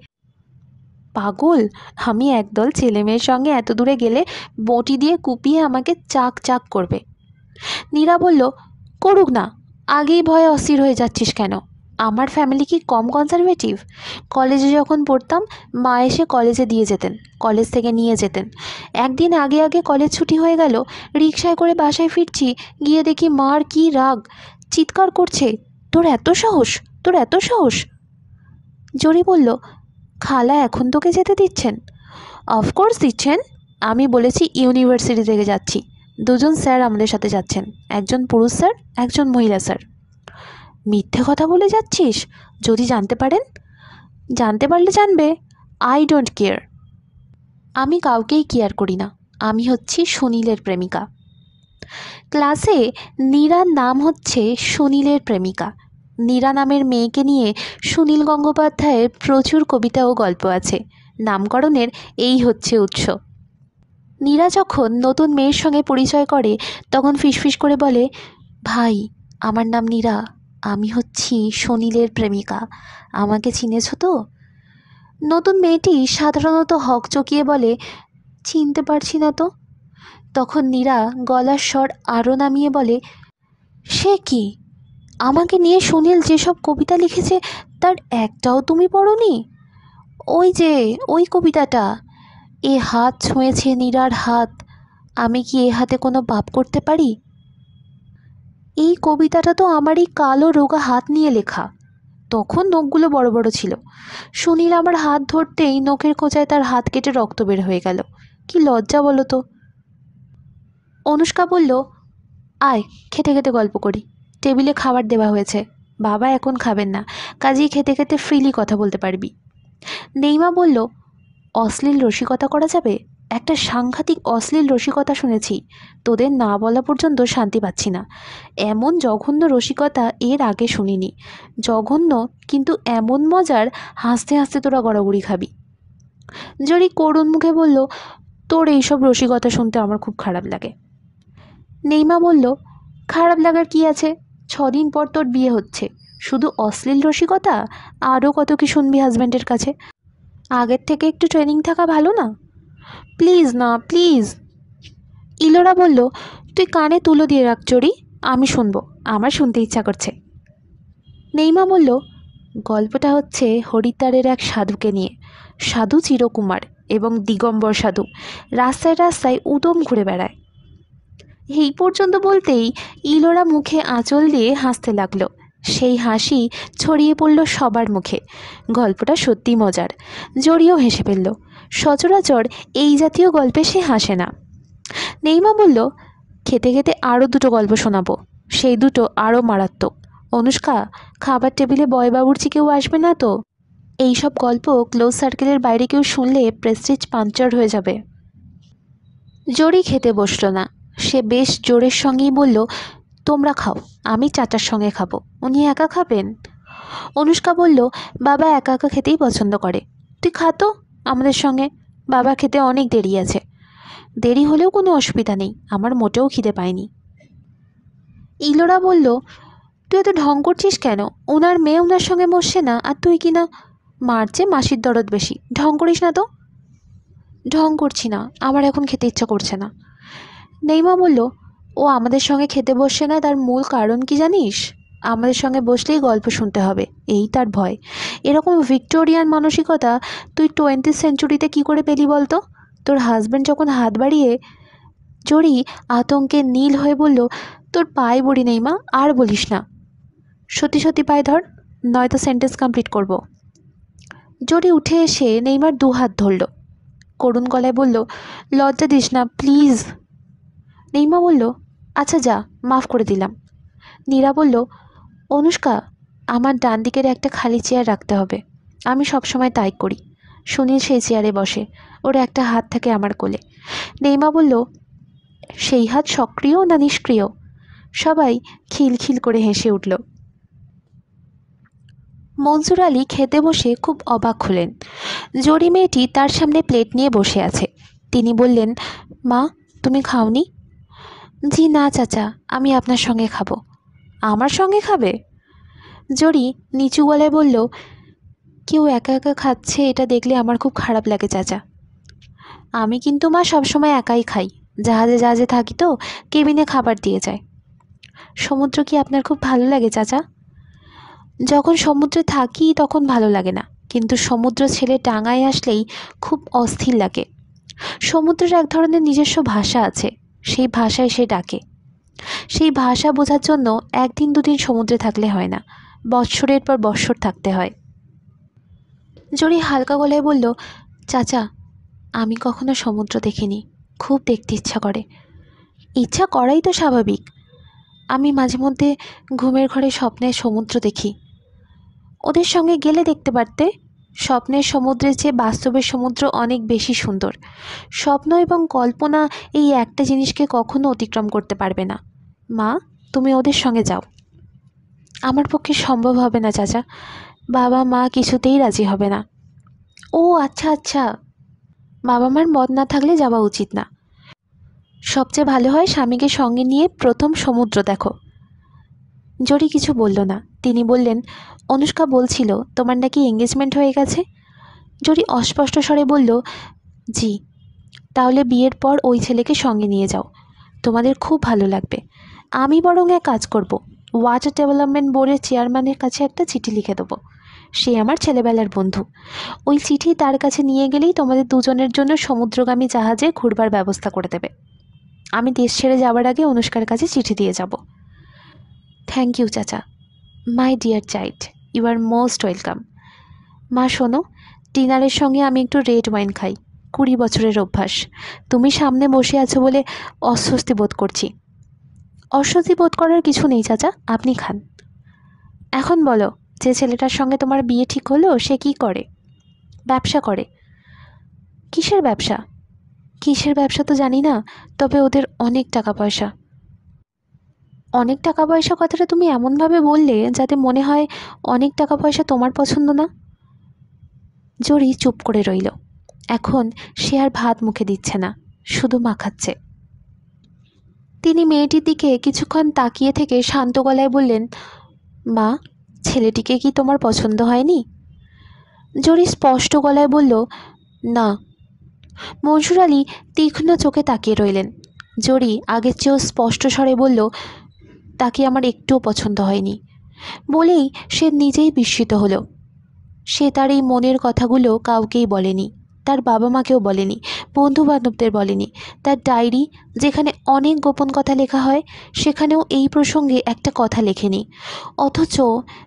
পাগল, আমি একদল ছেলেমেয়ের সঙ্গে এত দূরে গেলে বঁটি দিয়ে কুপিয়ে আমাকে চাক চাক করবে। নীরা বলল, করুক না, আগেই ভয়ে অস্থির হয়ে যাচ্ছিস কেন? আমার ফ্যামিলি কি কম কনজারভেটিভ? কলেজে যখন পড়তাম মা এসে কলেজে দিয়ে যেতেন, কলেজ থেকে নিয়ে যেতেন। একদিন আগে আগে কলেজ ছুটি হয়ে গেল, রিকশায় করে বাসায় ফিরছি, গিয়ে দেখি মার কি রাগ, চিৎকার করছে, তোর এত সাহস, তোর এত সাহস। জরি বলল, খালা এখন তোকে যেতে দিচ্ছেন? অফকোর্স দিচ্ছেন। আমি বলেছি ইউনিভার্সিটি থেকে যাচ্ছি, দুজন স্যার আমাদের সাথে যাচ্ছেন, একজন পুরুষ স্যার, একজন মহিলা স্যার। মিথ্যে কথা বলে যাচ্ছিস? যদি জানতে পারেন? জানতে পারলে জানবে, আই ডোন্ট কেয়ার। আমি কাউকেই কেয়ার করি না, আমি হচ্ছি সুনীলের প্রেমিকা। ক্লাসে নীরার নাম হচ্ছে সুনীলের প্রেমিকা। নীরা নামের মেয়েকে নিয়ে সুনীল গঙ্গোপাধ্যায়ের প্রচুর কবিতা ও গল্প আছে। নামকরণের এই হচ্ছে উৎস। নীরা যখন নতুন মেয়ের সঙ্গে পরিচয় করে তখন ফিসফিস করে বলে, ভাই, আমার নাম নীরা, আমি হচ্ছি সুনীলের প্রেমিকা, আমাকে চিনেছ তো? নতুন মেয়েটি সাধারণত হকচকিয়ে বলে, চিনতে পারছি না তো। তখন নীরা গলার স্বর আরও নামিয়ে বলে, সে কি, আমাকে নিয়ে সুনীল যেসব কবিতা লিখেছে তার একটাও তুমি পড়োনি? ওই যে ওই কবিতাটা, এ হাত ছুঁয়েছে নীরার হাত, আমি কি এ হাতে কোনো পাপ করতে পারি? এই কবিতাটা তো আমার এই কালো রোগা হাত নিয়ে লেখা। তখন নখগুলো বড় বড় ছিল। সুনীল আমার হাত ধরতেই নখের খোঁচায় তার হাত কেটে রক্ত বের হয়ে গেল। কি লজ্জা বলো তো। অনুষ্কা বলল, আয় খেতে খেতে গল্প করি, টেবিলে খাবার দেওয়া হয়েছে, বাবা এখন খাবেন না, কাজেই খেতে খেতে ফ্রিলি কথা বলতে পারবি। নেইমা বলল, অশ্লীল রসিকতা করা যাবে? একটা সাংঘাতিক অশ্লীল রসিকতা শুনেছি, তোদের না বলা পর্যন্ত শান্তি পাচ্ছি না। এমন জঘন্য রসিকতা এর আগে শুনিনি। জঘন্য, কিন্তু এমন মজার, হাসতে হাসতে তোরা গড়াগড়ি খাবি। জরি করুণ মুখে বলল, তোর এইসব রসিকতা শুনতে আমার খুব খারাপ লাগে। নেইমা বলল, খারাপ লাগার কি আছে, 6 দিন পর তোর বিয়ে হচ্ছে, শুধু অশ্লীল রসিকতা? আরও কত কি শুনবি হাজব্যান্ডের কাছে। আগের থেকে একটু ট্রেনিং থাকা ভালো না? প্লিজ না, প্লিজ। ইলোরা বলল, তুই কানে তুলো দিয়ে রাখ চড়ি, আমি শুনবো, আমার শুনতে ইচ্ছা করছে। নেইমা বলল, গল্পটা হচ্ছে হরিদ্বারের এক সাধুকে নিয়ে। সাধু চিরকুমার এবং দিগম্বর সাধু রাস্তায় রাস্তায় উদম ঘুরে বেড়ায়। এই পর্যন্ত বলতেই ইলোরা মুখে আঁচল দিয়ে হাসতে লাগলো। সেই হাসি ছড়িয়ে পড়ল সবার মুখে। গল্পটা সত্যি মজার। জড়িয়েও হেসে ফেলল। সচরাচর এই জাতীয় গল্পে সে হাসে না। নেইমা বলল, খেতে খেতে আরও দুটো গল্প শোনাবো, সেই দুটো আরও মারাত্মক। অনুষ্কা, খাবার টেবিলে বয় বাবুর্চি কেউ আসবে না তো? এইসব গল্প ক্লোজ সার্কেলের বাইরে কেউ শুনলে প্রেস্টিজ পাঞ্চার হয়ে যাবে। জরি খেতে বসল না। সে বেশ জোরের সঙ্গেই বলল, তোমরা খাও, আমি চাচার সঙ্গে খাবো। উনি একা খাবেন? অনুষ্কা বলল, বাবা একা একা খেতেই পছন্দ করে, তুই খা তো আমাদের সঙ্গে, বাবা খেতে অনেক দেরি আছে। দেরি হলেও কোনো অসুবিধা নেই, আমার মোটেও খিদে পায়নি। ইলোরা বলল, তুই এত ঢং করছিস কেন? ওনার মেয়ে ওনার সঙ্গে বসছে না, আর তুই কি না? মার চেয়ে মাসির দরদ বেশি, ঢং করিস না তো। ঢং করছি না, আমার এখন খেতে ইচ্ছা করছে না। নেইমা বলল, ও আমাদের সঙ্গে খেতে বসছে না, তার মূল কারণ কি জানিস? আমাদের সঙ্গে বসলেই গল্প শুনতে হবে, এই তার ভয়। এরকম ভিক্টোরিয়ান মানসিকতা তুই 20th সেঞ্চুরিতে কী করে পেলি বলতো? তোর হাজব্যান্ড যখন হাত বাড়িয়ে। জরি আতঙ্কে নীল হয়ে বলল, তোর পায়ে বড়ি নেইমা, আর বলিস না। সত্যি সত্যি পায়ে ধর, নয়তো সেন্টেন্স কমপ্লিট করব। জরি উঠে এসে নেইমার 2 হাত ধরল। করুণ গলায় বলল, লজ্জা দিস না প্লিজ। নেইমা বলল, আচ্ছা যা, মাফ করে দিলাম। নীরা বলল, অনুষ্কা, আমার ডান দিকের একটা খালি চেয়ার রাখতে হবে, আমি সবসময় তাই করি। সুনীল সেই চেয়ারে বসে, ওর একটা হাত থাকে আমার কোলে। নেইমা বলল, সেই হাত সক্রিয় না নিষ্ক্রিয়? সবাই খিলখিল করে হেসে উঠল। মনসুর আলী খেতে বসে খুব অবাক হলেন। জরি মেয়েটি তার সামনে প্লেট নিয়ে বসে আছে। তিনি বললেন, মা, তুমি খাওনি? জি না চাচা, আমি আপনার সঙ্গে খাবো। আমার সঙ্গে খাবে? জরি নিচু গলায় বলল, কেউ একা একা খাচ্ছে এটা দেখলে আমার খুব খারাপ লাগে চাচা। আমি কিন্তু মা সবসময় একাই খাই, জাহাজে জাহাজে থাকি তো কেবিনে খাবার দিয়ে যায়। সমুদ্র কি আপনার খুব ভালো লাগে চাচা? যখন সমুদ্রে থাকি তখন ভালো লাগে না, কিন্তু সমুদ্র ছেড়ে ডাঙায় আসলেই খুব অস্থির লাগে। সমুদ্রের এক ধরনের নিজস্ব ভাষা আছে, সেই ভাষায় সে ডাকে। সেই ভাষা বোঝার জন্য একদিন দুদিন সমুদ্রে থাকলে হয় না, বৎসরের পর বৎসর থাকতে হয়। জরি হালকা গলায় বলল, চাচা, আমি কখনো সমুদ্র দেখিনি, খুব দেখতে ইচ্ছা করে। ইচ্ছা করাই তো স্বাভাবিক। আমি মাঝে মধ্যে ঘুমের ঘরে স্বপ্নে সমুদ্র দেখি। ওদের সঙ্গে গেলে দেখতে পারতে, স্বপ্নের সমুদ্রের চেয়ে বাস্তবের সমুদ্র অনেক বেশি সুন্দর। স্বপ্ন এবং কল্পনা এই একটা জিনিসকে কখনো অতিক্রম করতে পারবে না। মা, তুমি ওদের সঙ্গে যাও। আমার পক্ষে সম্ভব হবে না চাচা, বাবা মা কিছুতেই রাজি হবে না। ও আচ্ছা আচ্ছা, বাবা মার মত না থাকলে যাওয়া উচিত না। সবচেয়ে ভালো হয় স্বামীকে সঙ্গে নিয়ে প্রথম সমুদ্র দেখো। জরি কিছু বলল না। তিনি বললেন, অনুষ্কা বলছিল তোমার নাকি এঙ্গেজমেন্ট হয়ে গেছে। জরি অস্পষ্ট স্বরে বলল, জি। তাহলে বিয়ের পর ওই ছেলেকে সঙ্গে নিয়ে যাও, তোমাদের খুব ভালো লাগবে। আমি বরং এক কাজ করব, ওয়াটার ডেভেলপমেন্ট বোর্ডের চেয়ারম্যানের কাছে একটা চিঠি লিখে দেবো। সে আমার ছেলেবেলার বন্ধু। ওই চিঠি তার কাছে নিয়ে গেলেই তোমাদের দুজনের জন্য সমুদ্রগামী জাহাজে ঘুরবার ব্যবস্থা করে দেবে। আমি দেশ ছেড়ে যাওয়ার আগে অনুষ্কার কাছে চিঠি দিয়ে যাব। থ্যাংক ইউ চাচা। My dear child, you are most welcome. মা শোনো, ডিনারের সঙ্গে আমি একটু রেড ওয়াইন খাই, 20 বছরের অভ্যাস। তুমি সামনে বসে আছো বলে অস্বস্তি বোধ করছি। অস্বস্তি বোধ করার কিছু নেই চাচা, আপনি খান। এখন বলো, যে ছেলেটার সঙ্গে তোমার বিয়ে ঠিক হলো সে কি করে? ব্যবসা করে। কিসের ব্যবসা? কিসের ব্যবসা তো জানি না, তবে ওদের অনেক টাকা পয়সা। অনেক টাকা পয়সা কথাটা তুমি এমনভাবে বললে যাতে মনে হয় অনেক টাকা পয়সা তোমার পছন্দ না। জরি চুপ করে রইল। এখন সে আর ভাত মুখে দিচ্ছে না, শুধু মাখাচ্ছে। তিনি মেয়েটির দিকে কিছুক্ষণ তাকিয়ে থেকে শান্ত গলায় বললেন, মা, ছেলেটিকে কি তোমার পছন্দ হয়নি? জরি স্পষ্ট গলায় বলল, না। মনসুর আলী তীক্ষ্ণ চোখে তাকিয়ে রইলেন। জরি আগের চেয়েও স্পষ্ট স্বরে বলল, তাকে আমার একটুও পছন্দ হয়নি। বলেই সে নিজেই বিস্মিত হলো। সে তার এই মনের কথাগুলো কাউকেই বলেনি, তার বাবা মাকেও বলেনি, বন্ধু বান্ধবদের বলেনি। তার ডায়েরি, যেখানে অনেক গোপন কথা লেখা হয়, সেখানেও এই প্রসঙ্গে একটা কথা লেখেনি। অথচ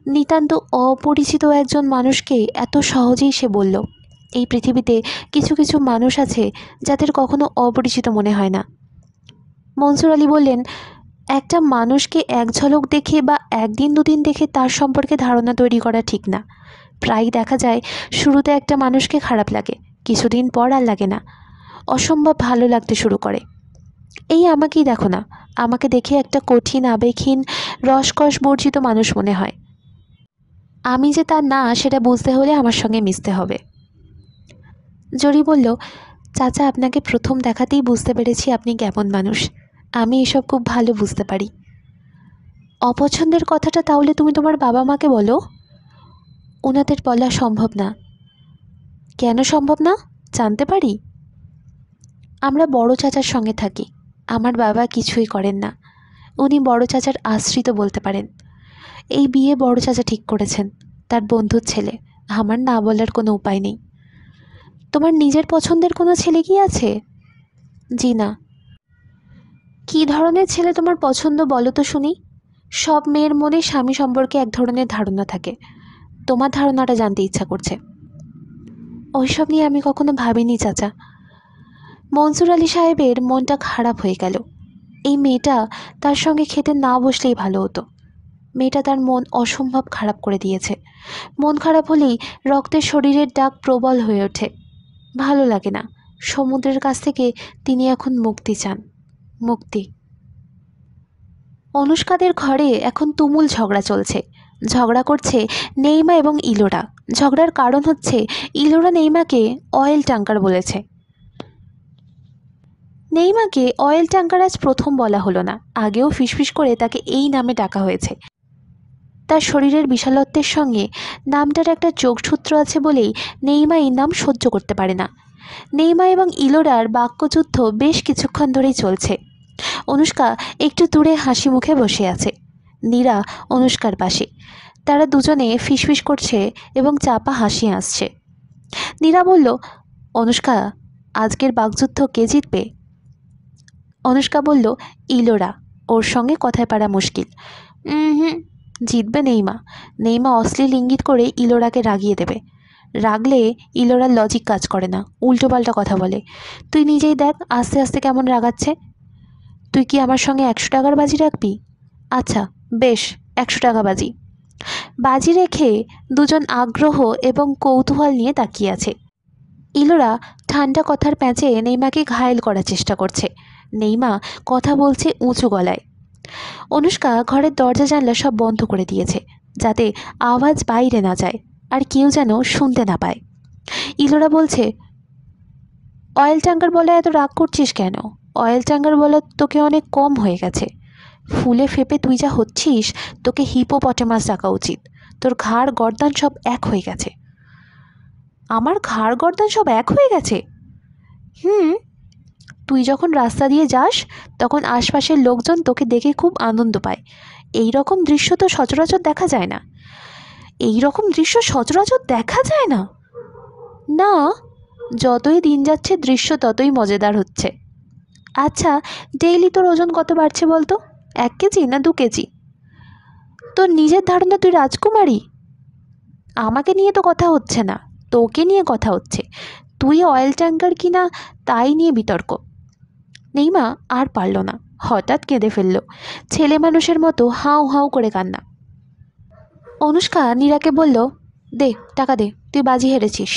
নিতান্ত অপরিচিত একজন মানুষকে এত সহজেই সে বলল। এই পৃথিবীতে কিছু কিছু মানুষ আছে যাদের কখনো অপরিচিত মনে হয় না। মনসুর আলী বললেন, একটা মানুষকে এক ঝলক দেখে বা একদিন দুদিন দেখে তার সম্পর্কে ধারণা তৈরি করা ঠিক না। প্রায়ই দেখা যায় শুরুতে একটা মানুষকে খারাপ লাগে, কিছুদিন পর আর লাগে না, অসম্ভব ভালো লাগতে শুরু করে। এই আমাকেই দেখো না, আমাকে দেখে একটা কঠিন আবেগহীন রসকস বর্জিত মানুষ মনে হয়। আমি যে তার না সেটা বুঝতে হলে আমার সঙ্গে মিশতে হবে। জরি বলল, চাচা, আপনাকে প্রথম দেখাতেই বুঝতে পেরেছি আপনি কেমন মানুষ। আমি এসব খুব ভালো বুঝতে পারি। অপছন্দের কথাটা তাহলে তুমি তোমার বাবা মাকে বলো। ওনাদের বলা সম্ভব না। কেন সম্ভব না, জানতে পারি? আমরা বড় চাচার সঙ্গে থাকি। আমার বাবা কিছুই করেন না, উনি বড় চাচার আশ্রিত বলতে পারেন। এই বিয়ে বড় চাচা ঠিক করেছেন, তার বন্ধুর ছেলে। আমার না বলার কোনো উপায় নেই। তোমার নিজের পছন্দের কোনো ছেলে কি আছে? জি না। কী ধরনের ছেলে তোমার পছন্দ বলো তো শুনি। সব মেয়ের মনে স্বামী সম্পর্কে এক ধরনের ধারণা থাকে, তোমার ধারণাটা জানতে ইচ্ছা করছে। ওইসব নিয়ে আমি কখনো ভাবিনি চাচা। মনসুর আলী সাহেবের মনটা খারাপ হয়ে গেল। এই মেয়েটা তার সঙ্গে খেতে না বসলেই ভালো হতো। মেয়েটা তার মন অসম্ভব খারাপ করে দিয়েছে। মন খারাপ হলেই রক্তের শরীরের ডাক প্রবল হয়ে ওঠে। ভালো লাগে না। সমুদ্রের কাছ থেকে তিনি এখন মুক্তি চান, মুক্তি। অনুষ্কাদের ঘরে এখন তুমুল ঝগড়া চলছে। ঝগড়া করছে নেইমা এবং ইলোরা। ঝগড়ার কারণ হচ্ছে ইলোরা নেইমাকে অয়েল ট্যাঙ্কার বলেছে। নেইমাকে অয়েল ট্যাঙ্কার আজ প্রথম বলা হলো না, আগেও ফিসফিস করে তাকে এই নামে ডাকা হয়েছে। তার শরীরের বিশালত্বের সঙ্গে নামটার একটা যোগসূত্র আছে বলেই নেইমা এই নাম সহ্য করতে পারে না। নেইমা এবং ইলোরার বাক্যযুদ্ধ বেশ কিছুক্ষণ ধরেই চলছে। অনুষ্কা একটু দূরে হাসি মুখে বসে আছে, নীরা অনুষ্কার পাশে। তারা দুজনে ফিসফিস করছে এবং চাপা হাসি আসছে। নীরা বলল, অনুষ্কা, আজকের বাকযুদ্ধ কে জিতবে? অনুষ্কা বলল, ইলোরা, ওর সঙ্গে কথায় পারা মুশকিল। হুম, জিতবে নেইমা। নেইমা অশ্লীল ইঙ্গিত করে ইলোরাকে রাগিয়ে দেবে। রাগলে ইলোরার লজিক কাজ করে না, উল্টোপাল্টা কথা বলে। তুই নিজেই দেখ আস্তে আস্তে কেমন রাগাচ্ছে। তুই কি আমার সঙ্গে 100 টাকার বাজি রাখবি? আচ্ছা বেশ, 100 টাকা বাজি। বাজি রেখে দুজন আগ্রহ এবং কৌতূহল নিয়ে তাকিয়ে আছে। ইলোরা ঠান্ডা কথার প্যাঁচে নেইমাকে ঘায়েল করার চেষ্টা করছে। নেইমা কথা বলছে উঁচু গলায়। অনুষ্কা ঘরের দরজা জানলা সব বন্ধ করে দিয়েছে, যাতে আওয়াজ বাইরে না যায় আর কেউ যেন শুনতে না পায়। ইলোরা বলছে, অয়েল ট্যাঙ্কার বলে এত রাগ করছিস কেন? অয়েল ট্যাঙ্কার বলা তোকে অনেক কম হয়ে গেছে। ফুলে ফেপে তুই যা হচ্ছিস, তোকে হিপোপটেমাস ডাকা উচিত। তোর ঘাড় গর্দান সব এক হয়ে গেছে। আমার ঘাড় গর্দান সব এক হয়ে গেছে? হুম, তুই যখন রাস্তা দিয়ে যাস তখন আশপাশের লোকজন তোকে দেখে খুব আনন্দ পায়। এই রকম দৃশ্য তো সচরাচর দেখা যায় না। এই রকম দৃশ্য সচরাচর দেখা যায় না? না, যতই দিন যাচ্ছে দৃশ্য ততই মজাদার হচ্ছে। আচ্ছা, ডেইলি তোর ওজন কত বাড়ছে বলতো? 1 কেজি না 2 কেজি? তোর নিজের ধারণা তুই রাজকুমারী? আমাকে নিয়ে তো কথা হচ্ছে না, তোকে নিয়ে কথা হচ্ছে। তুই অয়েল ট্যাঙ্কার কিনা তাই নিয়ে বিতর্ক। নেইমা আর পারল না, হঠাৎ কেঁদে ফেলল, ছেলে মানুষের মতো হাউ হাউ করে কান্না। অনুষ্কা নীরাকে বলল, দে টাকা দে, তুই বাজি হেরেছিস।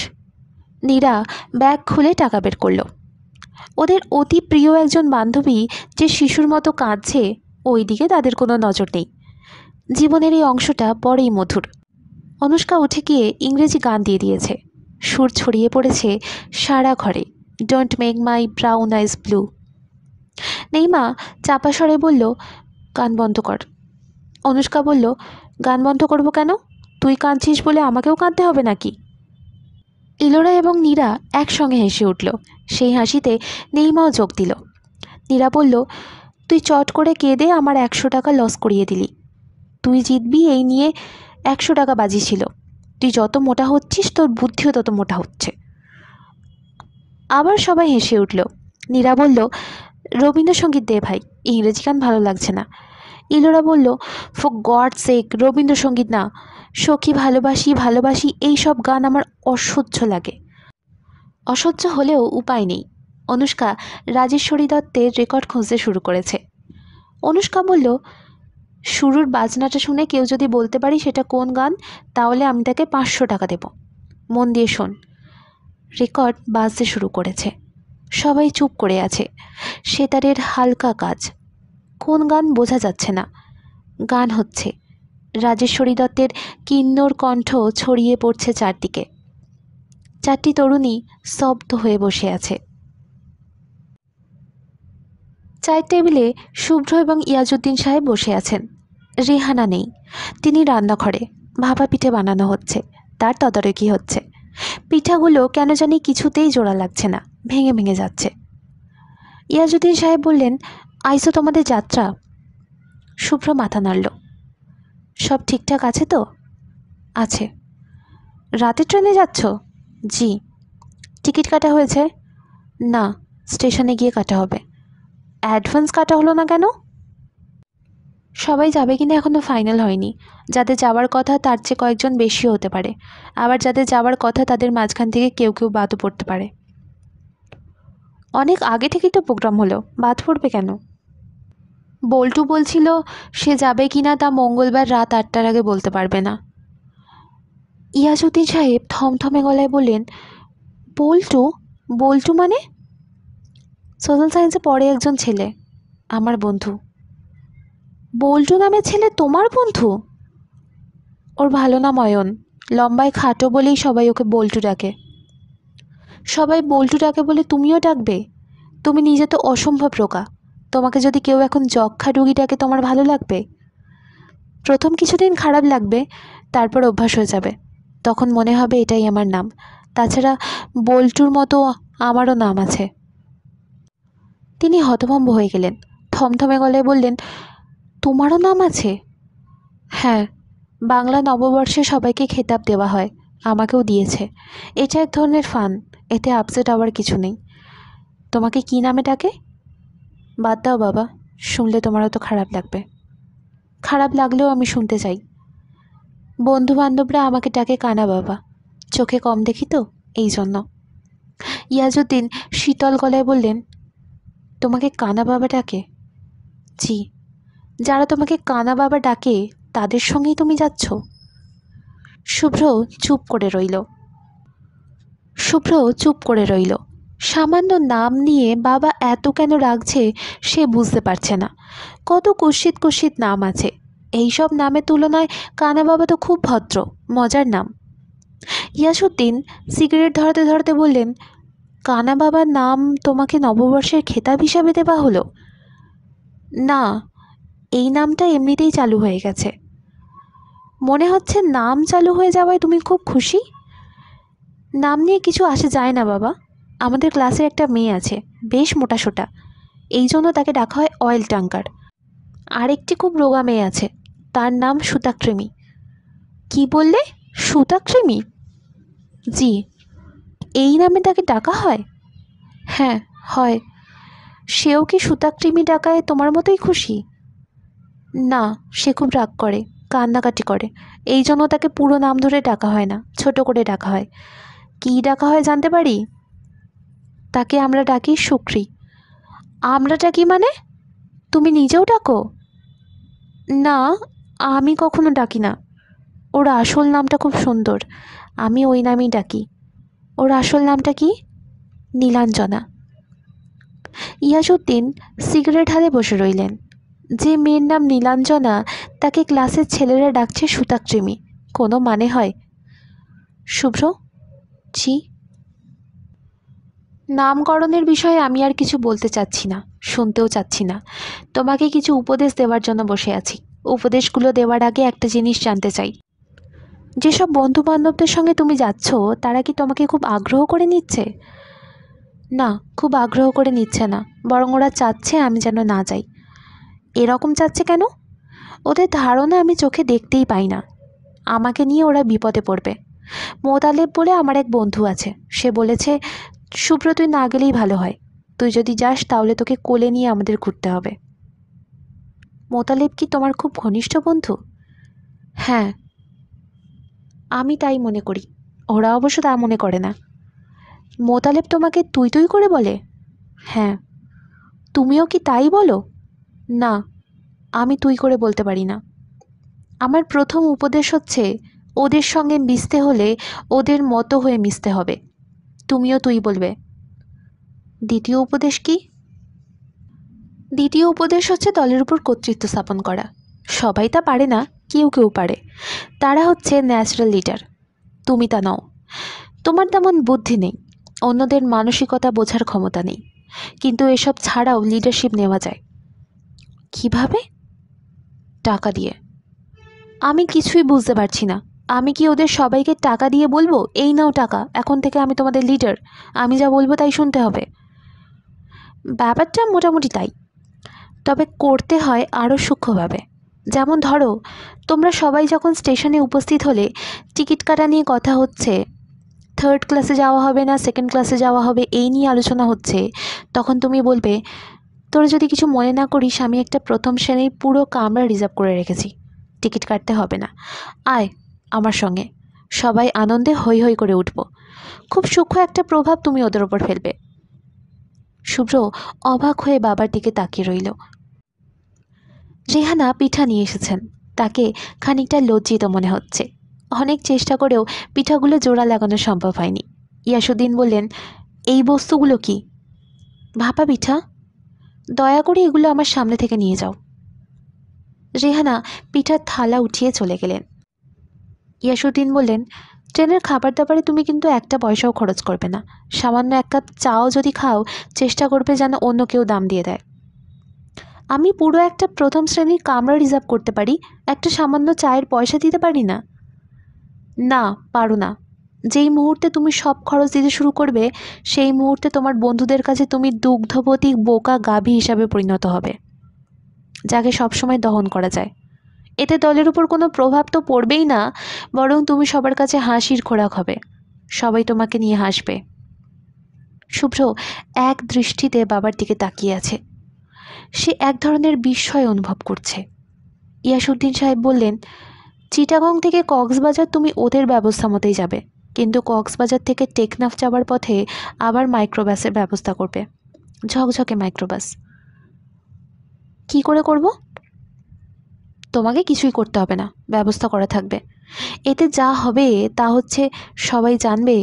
নীরা ব্যাগ খুলে টাকা বের করলো। ওদের অতি প্রিয় একজন বান্ধবী যে শিশুর মতো কাঁদছে, ওই দিকে তাদের কোনো নজর নেই। জীবনের এই অংশটা বড়ই মধুর। অনুষ্কা উঠে গিয়ে ইংরেজি গান দিয়ে দিয়েছে। সুর ছড়িয়ে পড়েছে সারা ঘরে, don't make my brown eyes blue. Naima চাপা স্বরে বলল, গান বন্ধ কর। অনুষ্কা বলল, গান বন্ধ করব কেন? তুই কাঁদছিস বলে আমাকেও কাঁদতে হবে নাকি? ইলোরা এবং নীরা একসঙ্গে হেসে উঠল। সেই হাসিতে নেইমাও যোগ দিল। নীরা বলল, তুই চট করে কেঁদে আমার 100 টাকা লস করিয়ে দিলি। তুই জিতবি এই নিয়ে 100 টাকা বাজি ছিল। তুই যত মোটা হচ্ছিস তোর বুদ্ধিও তত মোটা হচ্ছে। আবার সবাই হেসে উঠল। নীরা বলল, রবীন্দ্রসঙ্গীত দে ভাই, ইংরেজি গান ভালো লাগছে না। ইলোরা বলল, ফর গড সেক, রবীন্দ্রসঙ্গীত না, সখী ভালোবাসি ভালোবাসি এইসব গান আমার অসহ্য লাগে। অসহ্য হলেও উপায় নেই। অনুষ্কা রাজেশ্বরী দত্তের রেকর্ড খুঁজতে শুরু করেছে। অনুষ্কা বলল, শুরুর বাজনাটা শুনে কেউ যদি বলতে পারি সেটা কোন গান, তাহলে আমি তাকে 500 টাকা দেব। মন দিয়ে শোন। রেকর্ড বাজতে শুরু করেছে। সবাই চুপ করে আছে। সেতারের হালকা কাজ। কোন গান বোঝা যাচ্ছে না। গান হচ্ছে। রাজেশ্বরী দত্তের কিন্নর কণ্ঠ ছড়িয়ে পড়ছে চারদিকে। 4টি তরুণী স্তব্ধ হয়ে বসে আছে। চায়ের টেবিলে শুভ্র এবং ইয়াজউদ্দিন সাহেব বসে আছেন। রেহানা নেই, তিনি রান্নাঘরে। ভাপা পিঠে বানানো হচ্ছে, তার তদারকি হচ্ছে। পিঠাগুলো কেন জানি কিছুতেই জোড়া লাগছে না, ভেঙে ভেঙে যাচ্ছে। ইয়াজউদ্দিন সাহেব বললেন, আইসো তোমাদের যাত্রা। শুভ্র মাথা নাড়ল। সব ঠিকঠাক আছে তো? আছে। রাতের ট্রেনে যাচ্ছ? জি। টিকিট কাটা হয়েছে? না, স্টেশনে গিয়ে কাটা হবে। অ্যাডভান্স কাটা হলো না কেন? সবাই যাবে কিনা এখনও ফাইনাল হয়নি। যাদের যাওয়ার কথা তার চেয়ে কয়েকজন বেশিও হতে পারে, আবার যাদের যাওয়ার কথা তাদের মাঝখান থেকে কেউ কেউ বাদও পড়তে পারে। অনেক আগে থেকেই তো প্রোগ্রাম হলো, বাদ পড়বে কেন? বল্টু বলছিল সে যাবে কিনা তা মঙ্গলবার রাত 8টার আগে বলতে পারবে না। ইয়াজউদ্দিন সাহেব থমথমে গলায় বললেন, বল্টু? বল্টু মানে? সোশ্যাল সায়েন্সে পড়ে একজন ছেলে, আমার বন্ধু। বল্টু নামের ছেলে তোমার বন্ধু? ওর ভালো নাম অয়ন, লম্বায় খাটো বলেই সবাই ওকে বল্টু ডাকে। সবাই বল্টু ডাকে বলে তুমিও ডাকবে? তুমি নিজে তো অসম্ভব রোগা। তোমাকে যদি কেউ এখন যক্ষা রুগী ডাকে তোমার ভালো লাগবে? প্রথম কিছুদিন খারাপ লাগবে, তারপর অভ্যাস হয়ে যাবে। তখন মনে হবে এটাই আমার নাম। তাছাড়া বল্টুর মতো আমারও নাম আছে। তিনি হতভম্ব হয়ে গেলেন, থমথমে গলায় বললেন, তোমারও নাম আছে? হ্যাঁ, বাংলা নববর্ষে সবাইকে খেতাব দেওয়া হয়, আমাকেও দিয়েছে। এটা এক ধরনের ফান, এতে আপসেট হওয়ার কিছু নেই। তোমাকে কী নামে ডাকে? বাদ দাও বাবা, শুনলে তোমারও তো খারাপ লাগবে। খারাপ লাগলেও আমি শুনতে চাই। বন্ধু বান্ধবরা আমাকে ডাকে কানা বাবা, চোখে কম দেখি তো এই জন্য। ইয়াজউদ্দিন শীতল গলায় বললেন, তোমাকে কানা বাবা ডাকে? জি। যারা তোমাকে কানা বাবা ডাকে তাদের সঙ্গেই তুমি যাচ্ছ? শুভ্র চুপ করে রইল। সামান্য নাম নিয়ে বাবা এত কেন রাগছে সে বুঝতে পারছে না। কত কুৎসিত কুৎসিত নাম আছে, এইসব নামের তুলনায় কানা বাবা তো খুব ভদ্র, মজার নাম। ইয়াসউদ্দিন সিগারেট ধরাতে ধরাতে বললেন, কানা বাবার নাম তোমাকে নববর্ষের খেতাব হিসাবে দেওয়া হলো? না, এই নামটা এমনিতেই চালু হয়ে গেছে। মনে হচ্ছে নাম চালু হয়ে যাওয়ায় তুমি খুব খুশি। নাম নিয়ে কিছু আসে যায় না বাবা। আমাদের ক্লাসে একটা মেয়ে আছে, বেশ মোটাসোটা, এই জন্য তাকে ডাকা হয় অয়েল টাঙ্কার। আরেকটি খুব রোগা মেয়ে আছে, তার নাম সুতাকৃমি। কি বললে? সুতাকৃমি? জি। এই নামে তাকে ডাকা হয়? হ্যাঁ, হয়। সেও কি সুতাকৃমি ডাকায় তোমার মতোই খুশি? না, সে খুব রাগ করে, কান্নাকাটি করে, এই জন্য তাকে পুরো নাম ধরে ডাকা হয় না, ছোট করে ডাকা হয়। কী ডাকা হয় জানতে পারি? তাকে আমরা ডাকি শুক্রি। আমরা ডাকি মানে? তুমি নিজেও ডাকো? না, আমি কখনো ডাকি না। ওর আসল নামটা খুব সুন্দর, আমি ওই নামেই ডাকি। ওর আসল নামটা কি? নীলাঞ্জনা। ইয়াসউদ্দিন সিগারেট হাতে বসে রইলেন। যে মেয়ের নাম নীলাঞ্জনা তাকে ক্লাসের ছেলেরা ডাকছে সুতাকৃমি, কোনো মানে হয়? শুভ্র? জি। নামকরণের বিষয়ে আমি আর কিছু বলতে চাচ্ছি না, শুনতেও চাচ্ছি না। তোমাকে কিছু উপদেশ দেওয়ার জন্য বসে আছি। উপদেশগুলো দেওয়ার আগে একটা জিনিস জানতে চাই, যেসব বন্ধু বান্ধবদের সঙ্গে তুমি যাচ্ছ তারা কি তোমাকে খুব আগ্রহ করে নিচ্ছে? না, খুব আগ্রহ করে নিচ্ছে না, বরং ওরা চাচ্ছে আমি যেন না যাই। এরকম চাচ্ছে কেন? ওদের ধারণা আমি চোখে দেখতেই পাই না, আমাকে নিয়ে ওরা বিপদে পড়বে। মোতালেব বলে আমার এক বন্ধু আছে, সে বলেছে, শুভ্র তুই না গেলেই ভালো হয়, তুই যদি যাস তাহলে তোকে কোলে নিয়ে আমাদের ঘুরতে হবে। মোতালেব কি তোমার খুব ঘনিষ্ঠ বন্ধু? হ্যাঁ, আমি তাই মনে করি, ওরা অবশ্য তা মনে করে না। মোতালেব তোমাকে তুই তুই করে বলে? হ্যাঁ। তুমিও কি তাই বলো? না, আমি তুই করে বলতে পারি না। আমার প্রথম উপদেশ হচ্ছে, ওদের সঙ্গে মিশতে হলে ওদের মতো হয়ে মিশতে হবে। তুমিও তুই বলবে। দ্বিতীয় উপদেশ কি? দ্বিতীয় উপদেশ হচ্ছে দলের উপর কর্তৃত্ব স্থাপন করা। সবাই তা পারে না, কেউ কেউ পারে, তারা হচ্ছে ন্যাচারাল লিডার। তুমি তা নও। তোমার তেমন বুদ্ধি নেই, অন্যদের মানসিকতা বোঝার ক্ষমতা নেই, কিন্তু এসব ছাড়াও লিডারশিপ নেওয়া যায়। কিভাবে? টাকা দিয়ে। আমি কিছুই বুঝতে পারছি না। আমি কি ওদের সবাইকে টাকা দিয়ে বলবো, এই নাও টাকা, এখন থেকে আমি তোমাদের লিডার, আমি যা বলবো তাই শুনতে হবে? ব্যাপারটা মোটামুটি তাই, তবে করতে হয় আরও সূক্ষ্মভাবে। যেমন ধরো, তোমরা সবাই যখন স্টেশনে উপস্থিত হলে, টিকিট কাটা নিয়ে কথা হচ্ছে, থার্ড ক্লাসে যাওয়া হবে না সেকেন্ড ক্লাসে যাওয়া হবে এই নিয়ে আলোচনা হচ্ছে, তখন তুমি বলবে, তোরা যদি কিছু মনে না করিস আমি একটা প্রথম শ্রেণীর পুরো কামরা রিজার্ভ করে রেখেছি, টিকিট কাটতে হবে না, আয় আমার সঙ্গে। সবাই আনন্দে হৈ হৈ করে উঠব। খুব সূক্ষ্ম একটা প্রভাব তুমি ওদের ওপর ফেলবে। শুভ্র অবাক হয়ে বাবার দিকে তাকিয়ে রইল। রেহানা পিঠা নিয়ে এসেছেন, তাকে খানিকটা লজ্জিত মনে হচ্ছে। অনেক চেষ্টা করেও পিঠাগুলো জোড়া লাগানো সম্ভব হয়নি। ইয়াসউদ্দিন বললেন, এই বস্তুগুলো কি? ভাপা পিঠা। দয়া করে এগুলো আমার সামনে থেকে নিয়ে যাও। রেহানা পিঠার থালা উঠিয়ে চলে গেলেন। ইয়াসুদ্দিন বললেন, ট্রেনের খাবার দাবারে তুমি কিন্তু একটা পয়সাও খরচ করবে না। সামান্য এক কাপ চাও যদি খাও, চেষ্টা করবে যেন অন্য কেউ দাম দিয়ে দেয়। আমি পুরো একটা প্রথম শ্রেণীর কামরা রিজার্ভ করতে পারি, একটা সামান্য চায়ের পয়সা দিতে পারি না? না, পারো না। যেই মুহূর্তে তুমি সব খরচ দিতে শুরু করবে, সেই মুহূর্তে তোমার বন্ধুদের কাছে তুমি দুগ্ধবতী বোকা গাভী হিসাবে পরিণত হবে, যাকে সবসময় দহন করা যায়। এতে দলের উপর কোনো প্রভাব তো পড়বেই না, বরং তুমি সবার কাছে হাসির খোরাক হবে। সবাই তোমাকে নিয়ে হাসবে। শুভ্র এক দৃষ্টিতে বাবার দিকে তাকিয়ে আছে। সে এক ধরনের বিস্ময় অনুভব করছে। ইয়াসউদ্দিন সাহেব বললেন, চিটাগং থেকে কক্সবাজার তুমি ওদের ব্যবস্থা মতোই যাবে, কিন্তু কক্সবাজার থেকে টেকনাফ যাওয়ার পথে আবার মাইক্রোবাসের ব্যবস্থা করবে, ঝকঝকে মাইক্রোবাস। কি করে করব? তোমাকে কিছুই করতে হবে না, ব্যবস্থা করা থাকবে। এতে যা হবে তা হচ্ছে, সবাই জানবে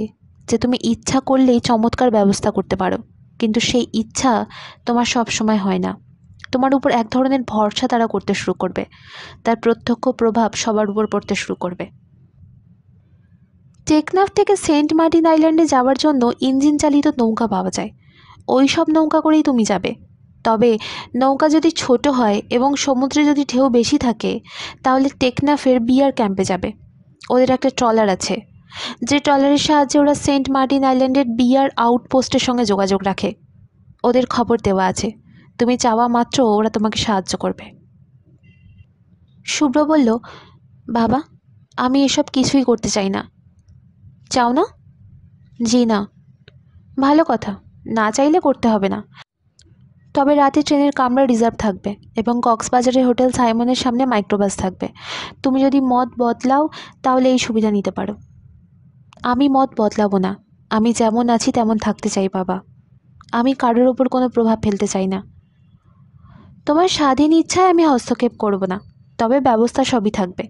যে তুমি ইচ্ছা করলেই চমৎকার ব্যবস্থা করতে পারো, কিন্তু সেই ইচ্ছা তোমার সব সময় হয় না। তোমার উপর এক ধরনের ভরসা তারা করতে শুরু করবে, তার প্রত্যক্ষ প্রভাব সবার উপর পড়তে শুরু করবে। টেকনাফ থেকে সেন্ট মার্টিন আইল্যান্ডে যাওয়ার জন্য ইঞ্জিন চালিত নৌকা পাওয়া যায়, ওই সব নৌকা করেই তুমি যাবে। তবে নৌকা যদি ছোট হয় এবং সমুদ্রে যদি ঢেউ বেশি থাকে, তাহলে টেকনাফের বিয়ার ক্যাম্পে যাবে। ওদের একটা ট্রলার আছে, যে ট্রলারের সাহায্যে ওরা সেন্ট মার্টিন আইল্যান্ডের বিয়ার আউটপোস্টের সঙ্গে যোগাযোগ রাখে। ওদের খবর দেওয়া আছে, তুমি চাওয়া মাত্র ওরা তোমাকে সাহায্য করবে। শুভ্র বলল, বাবা, আমি এসব কিছুই করতে চাই না। চাও না? জি না। ভালো কথা, না চাইলে করতে হবে না। তবে রাতে ট্রেনের কামরা রিজার্ভ থাকবে এবং কক্সবাজারের হোটেল সাইমনের সামনে মাইক্রোবাস থাকবে। তুমি যদি মত বদলাও তাহলে এই সুবিধা নিতে পারো। আমি মত বদলাবো না, আমি যেমন আছি তেমন থাকতে চাই বাবা। আমি কারোর ওপর কোনো প্রভাব ফেলতে চাই না। তোমার স্বাধীন ইচ্ছায় আমি হস্তক্ষেপ করব না, তবে ব্যবস্থা সবই থাকবে।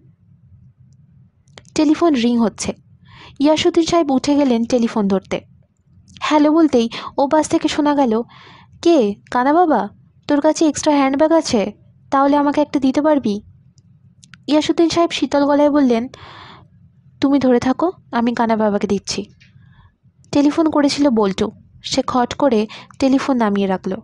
টেলিফোন রিং হচ্ছে। ইয়াসউদ্দিন সাহেব উঠে গেলেন টেলিফোন ধরতে। হ্যালো বলতেই ও পাশ থেকে শোনা গেল, কে? কানা বাবা, তোর কাছে এক্সট্রা হ্যান্ডব্যাগ আছে? তাহলে আমাকে একটা দিতে পারবি? ইয়াসউদ্দিন সাহেব শীতল গলায় বললেন, তুমি ধরে থাকো, আমি কানা বাবাকে দিচ্ছি। টেলিফোন করেছিল বল্টু। সে খট করে টেলিফোন নামিয়ে রাখলো।